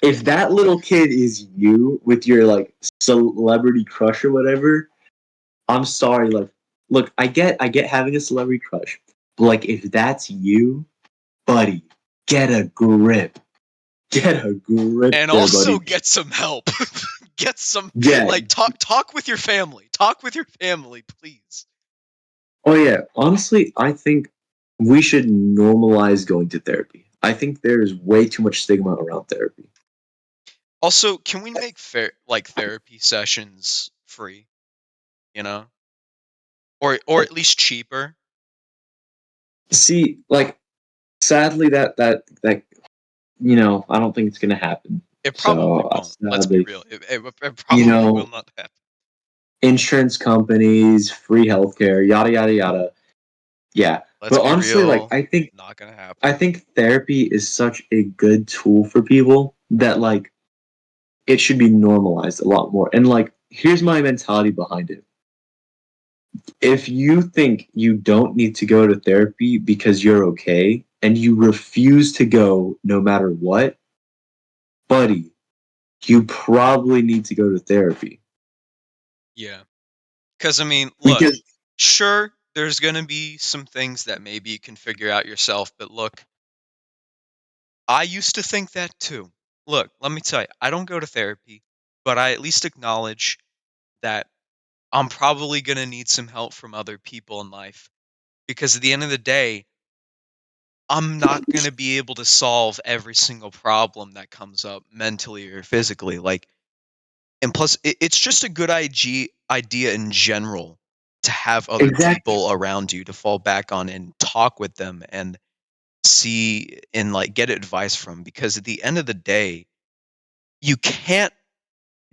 if that little kid is you with your like celebrity crush or whatever, I'm sorry. Like, look, I get having a celebrity crush, but like if that's you, buddy, get a grip. Get a grip And there, also buddy. get some help. Get some Yeah. like talk with your family. Talk with your family, please. Oh yeah. Honestly, I think we should normalize going to therapy. I think there's way too much stigma around therapy. Also, can we make therapy sessions free, you know? Or at least cheaper? See, like, sadly, that I don't think it's gonna happen. It probably So won't. Let's be sadly, real. It you probably will know, not happen. insurance companies, free healthcare, yada yada yada. Yeah, Let's but be honestly, like real. Not gonna I happen. think therapy is such a good tool for people that like it should be normalized a lot more. And like, here's my mentality behind it. If you think you don't need to go to therapy because you're okay and you refuse to go no matter what, buddy, you probably need to go to therapy Yeah. Because, I mean, look, because sure, there's going to be some things that maybe you can figure out yourself, but look, I used to think that too. Look, let me tell you, I don't go to therapy, but I at least acknowledge that I'm probably going to need some help from other people in life because at the end of the day, I'm not going to be able to solve every single problem that comes up mentally or physically. Like, and plus, it's just a good idea in general to have other Exactly. people around you to fall back on and talk with them and see and like get advice from, because at the end of the day, you can't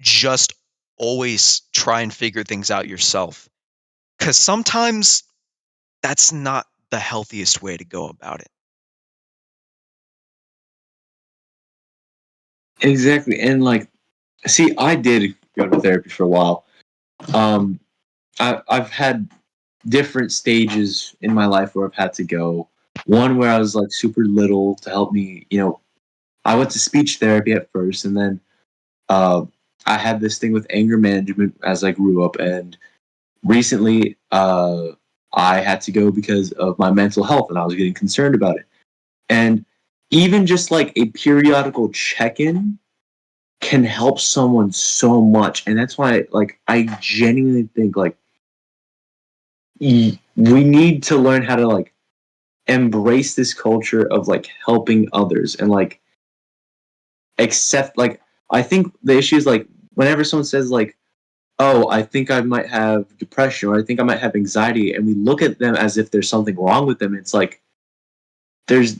just always try and figure things out yourself, because sometimes that's not the healthiest way to go about it. Exactly. And like, see, I did go to therapy for a while. Um, I've had different stages in my life where I've had to go. One where I was like super little to help me, I went to speech therapy at first, and then uh, I had this thing with anger management as I grew up. And recently, I had to go because of my mental health, and I was getting concerned about it. And even just like a periodical check in can help someone so much. And that's why, like, I genuinely think like we need to learn how to like embrace this culture of like helping others and like accept like I think the issue is like whenever someone says like, oh, I think I might have depression or I think I might have anxiety, and we look at them as if there's something wrong with them. It's like there's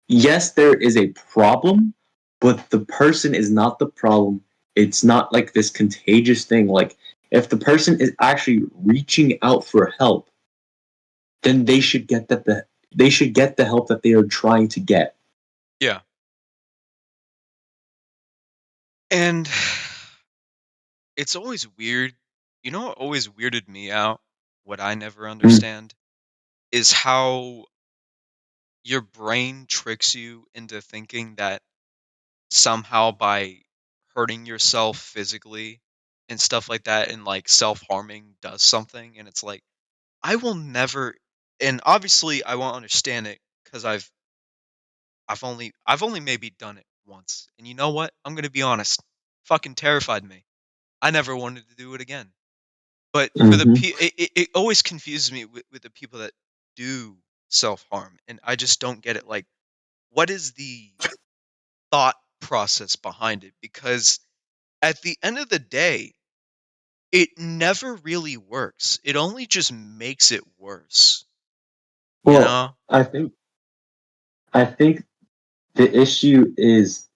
yes, there is a problem, but the person is not the problem. It's not like this contagious thing. Like if the person is actually reaching out for help, then they should get the help that they are trying to get. Yeah. And it's always weird. You know what always weirded me out? What I never Mm. understand is how your brain tricks you into thinking that somehow by hurting yourself physically and stuff like that and like self-harming does something, and it's like I will never, and obviously I won't understand it because I've only maybe done it once. And you know what? I'm gonna be honest. Fucking terrified me. I never wanted to do it again. But for the Mm-hmm. it always confuses me with the people that do self-harm, and I just don't get it. Like, what is the thought process behind it? Because at the end of the day, it never really works. It only just makes it worse, you Well, know? I think the issue is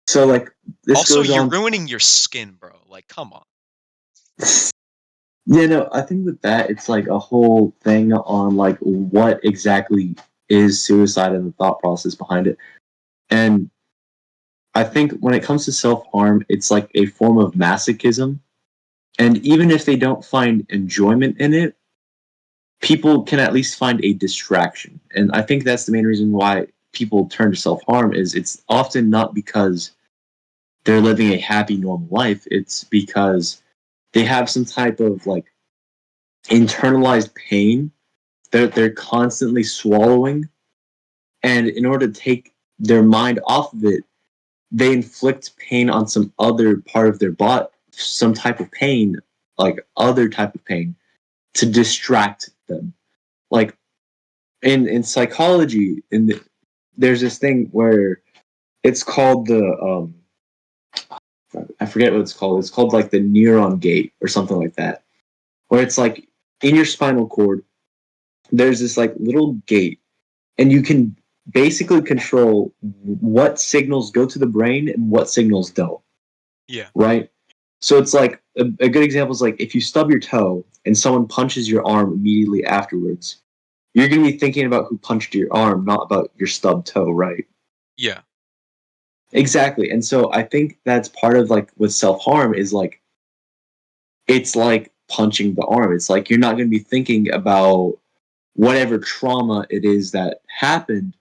so like this Also, goes you're on. ruining your skin, bro. Like, come on. Yeah, no, I think with that it's like a whole thing on like what exactly is suicide and the thought process behind it. And I think when it comes to self harm, it's like a form of masochism. And even if they don't find enjoyment in it, people can at least find a distraction. And I think that's the main reason why people turn to self harm is it's often not because they're living a happy normal life. It's because they have some type of like internalized pain that they're constantly swallowing, and in order to take their mind off of it, they inflict pain on some other part of their body, some type of pain, like other type of pain, to distract them. Like in psychology, there's this thing where it's called the I forget what it's called. It's called like the neuron gate or something like that, where it's like in your spinal cord, there's this like little gate, and you can basically control what signals go to the brain and what signals don't, Yeah. right? So it's like a good example is like if you stub your toe and someone punches your arm immediately afterwards, you're going to be thinking about who punched your arm, not about your stubbed toe, right? Yeah. Exactly. And so I think that's part of like with self harm is like it's like punching the arm. It's like you're not going to be thinking about whatever trauma it is that happened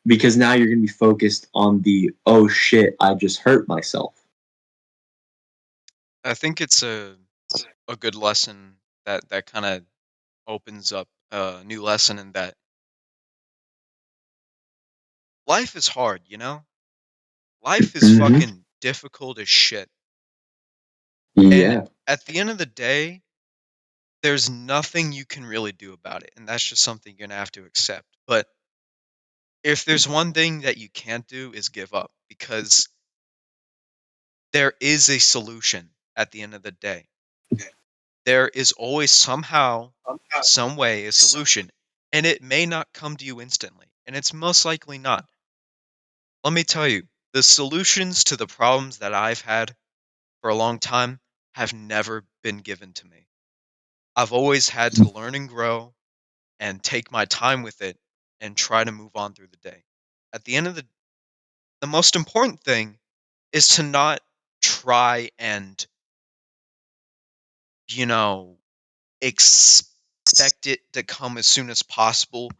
because now you're going to be focused on the oh shit, I just hurt myself. I think it's a good lesson that kind of opens up a new lesson in that life is hard, you know? Life is Mm-hmm. fucking difficult as shit. And Yeah. at the end of the day, there's nothing you can really do about it. And that's just something you're going to have to accept. But if there's one thing that you can't do is give up, because there is a solution at the end of the day. there is always somehow, some way, a solution, and it may not come to you instantly, and it's most likely not. Let me tell you, the solutions to the problems that I've had for a long time have never been given to me. I've always had to learn and grow and take my time with it and try to move on through the day. At the end of the most important thing is to not try and, you know, expect it to come as soon as possible,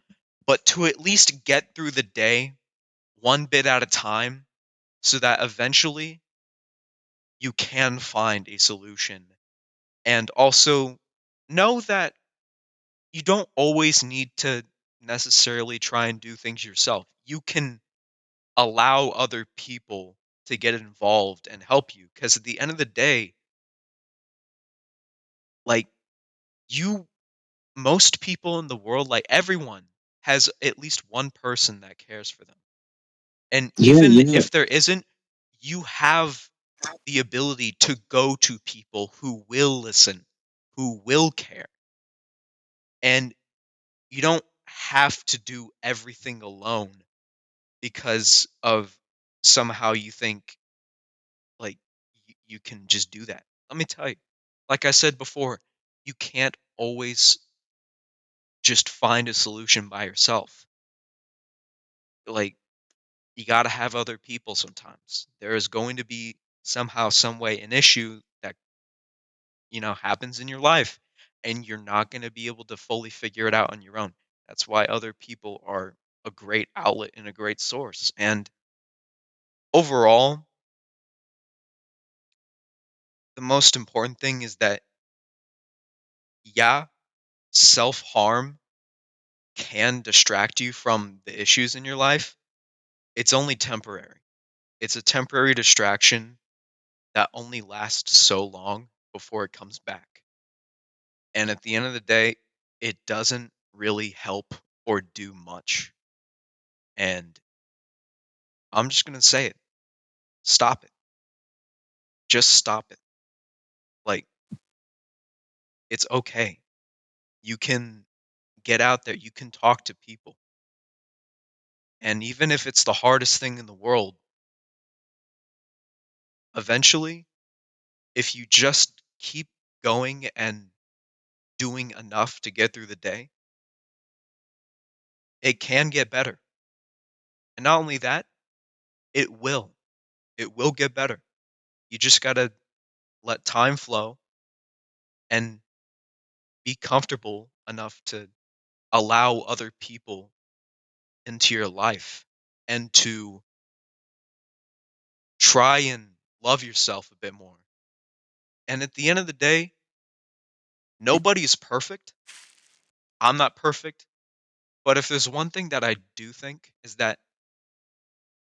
but to at least get through the day one bit at a time so that eventually you can find a solution. And also know that you don't always need to necessarily try and do things yourself. You can allow other people to get involved and help you because at the end of the day, like you most people in the world, like everyone has at least one person that cares for them. And Yeah, even yeah. if there isn't, you have the ability to go to people who will listen, who will care. And you don't have to do everything alone because of somehow you think like you can just do that. Let me tell you, like I said before, you can't always just find a solution by yourself. Like you got to have other people sometimes. There is going to be somehow, some way, an issue that happens in your life, and you're not going to be able to fully figure it out on your own. That's why other people are a great outlet and a great source. And overall, the most important thing is that, yeah, self harm can distract you from the issues in your life. It's only temporary. It's a temporary distraction that only lasts so long before it comes back. And at the end of the day, it doesn't really help or do much. And I'm just going to say it. Stop it. Just stop it. Like, it's okay. You can get out there. You can talk to people. And even if it's the hardest thing in the world, eventually, if you just keep going and doing enough to get through the day, it can get better. And not only that, it will. It will get better. You just got to let time flow and be comfortable enough to allow other people into your life and to try and love yourself a bit more. And at the end of the day, nobody's perfect. I'm not perfect. But if there's one thing that I do think is that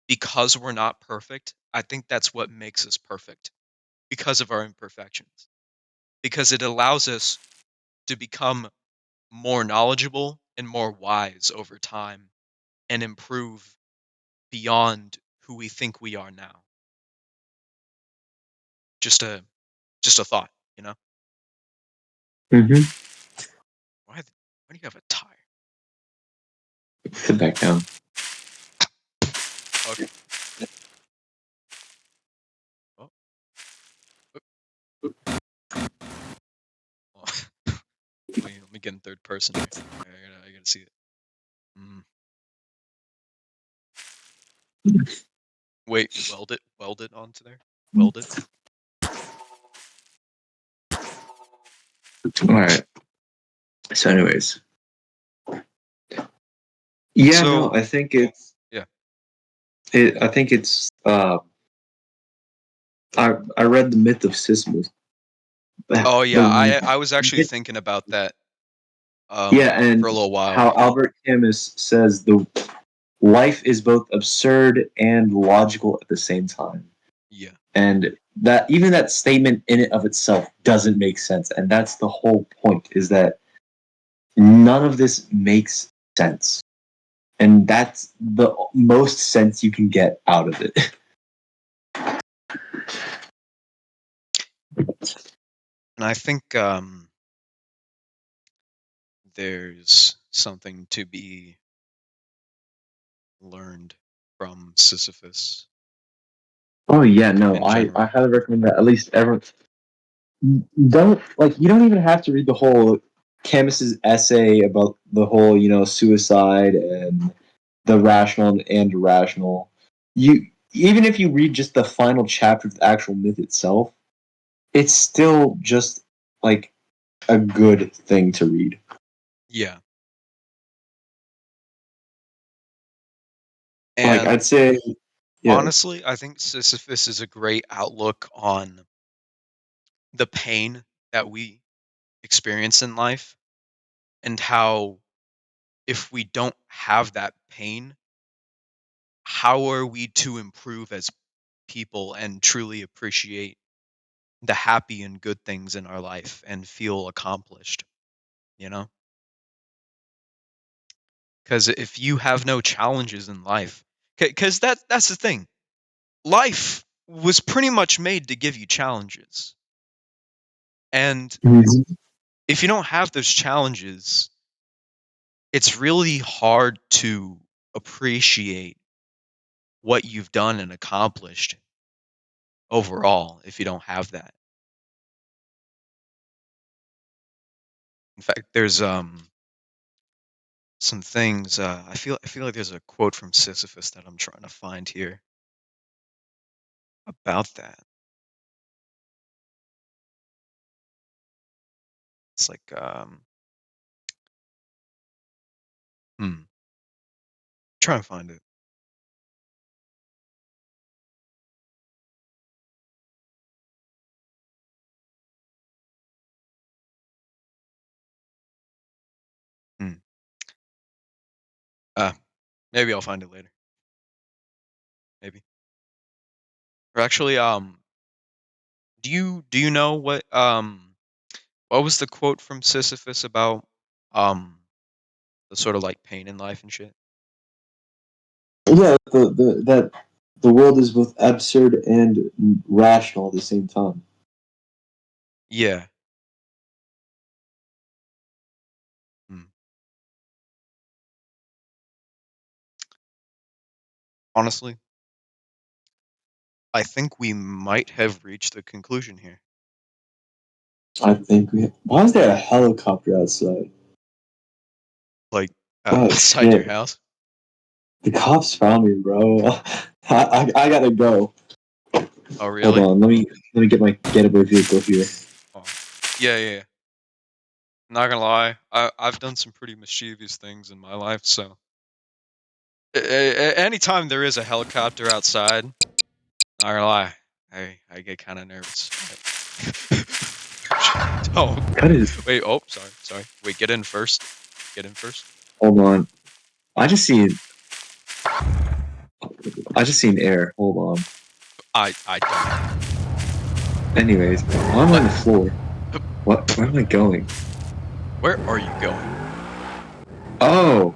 because we're not perfect, I think that's what makes us perfect because of our imperfections. Because it allows us to become more knowledgeable and more wise over time and improve beyond who we think we are now. Just a just a thought, you know? Mm-hmm. Why do you have a tire? Sit back down. Okay. Oh, oh. Let me get in third person here. I gotta see it. Mm. Wait, weld it onto there. Weld it. All right. So, anyways, yeah, no, So I think it's. yeah. I think it's. I read the myth of Sisyphus. Oh yeah, The I was actually thinking about that Yeah, for a and little while. how Albert Camus says the life is both absurd and logical at the same time. Yeah. And that even that statement in it of itself doesn't make sense. And that's the whole point, is that none of this makes sense. And that's the most sense you can get out of it. And I think there's something to be learned from Sisyphus Oh yeah, no, in I general. highly recommend that. At least everyone don't like you don't even have to read the whole Camus's essay about the whole suicide and the rational and irrational. You even if you read just the final chapter of the actual myth itself, it's still just like a good thing to read. Yeah. Like And I'd say, yeah. honestly, I think Sisyphus is a great outlook on the pain that we experience in life and how if we don't have that pain, how are we to improve as people and truly appreciate the happy and good things in our life and feel accomplished, you know? Because if you have no challenges in life, because that's the thing, life was pretty much made to give you challenges. And Mhm. if you don't have those challenges, it's really hard to appreciate what you've done and accomplished overall if you don't have that. In fact, there's some things I feel like there's a quote from Sisyphus that I'm trying to find here about that. It's like trying to find it. Hmm. Uh maybe I'll find it later. Maybe. Or actually do you know what was the quote from Sisyphus about um the sort of like pain in life and shit? Yeah, the world is both absurd and rational at the same time. Yeah. Hmm. Honestly, I think we might have reached the conclusion here. I think we. Why is there a helicopter outside? Like Oh outside your shit! house. The cops found me, bro. I gotta go. Oh Hold really? on, let me get my getaway vehicle here. Oh. Yeah, yeah, yeah. Not gonna lie, I've done some pretty mischievous things in my life, so anytime there is a helicopter outside, not gonna lie, I get kind of nervous. Don't Cut his. wait. Oh, sorry. Wait, get in first. Get in first. Hold on. I just seen. I just seen air. Hold on. I don't. Anyways, why am I Let. on the floor? What? Where am I going? Where are you going? Oh.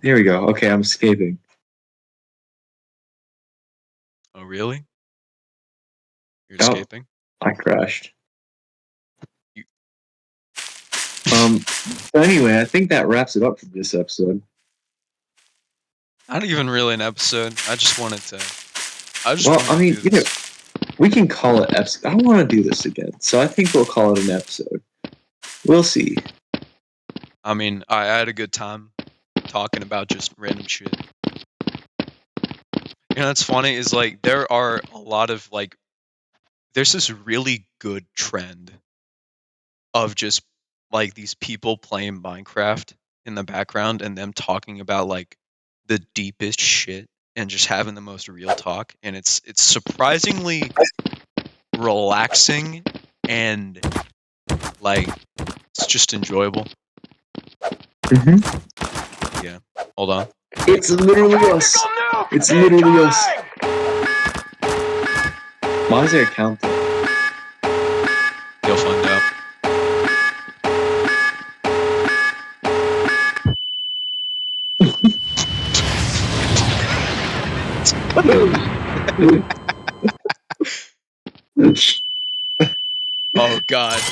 There we go. Okay, I'm escaping. Oh really? You're Oh, escaping? I crashed. You So anyway, I think that wraps it up for this episode. not even really an episode. I just wanted to. I just Well, wanted I to mean, do this. we can call it episode. I don't want to do this again, so I think we'll call it an episode. We'll see. I mean, I had a good time talking about just random shit. You know, what's funny is like there are a lot of like there's this really good trend of just like these people playing Minecraft in the background and them talking about like the deepest shit and just having the most real talk, and it's surprisingly relaxing and like it's just enjoyable. Mm-hmm. Yeah. Hold on. It's literally us. It's literally us. Why is there a countdown? You'll find out. Oh God.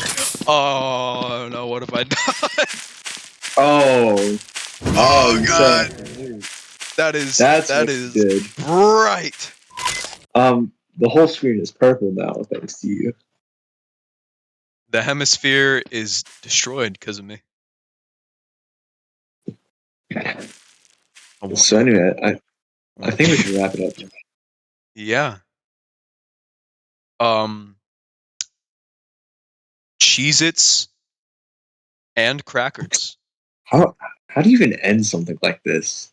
Oh no, what have I done? Oh, oh, Oh you saw God. that. That's That what you is did. bright. The whole screen is purple now, thanks to you. The hemisphere is destroyed because of me. I want So anyway, I think we should wrap it up. Yeah. Um, Cheez-Its and crackers. How do you even end something like this?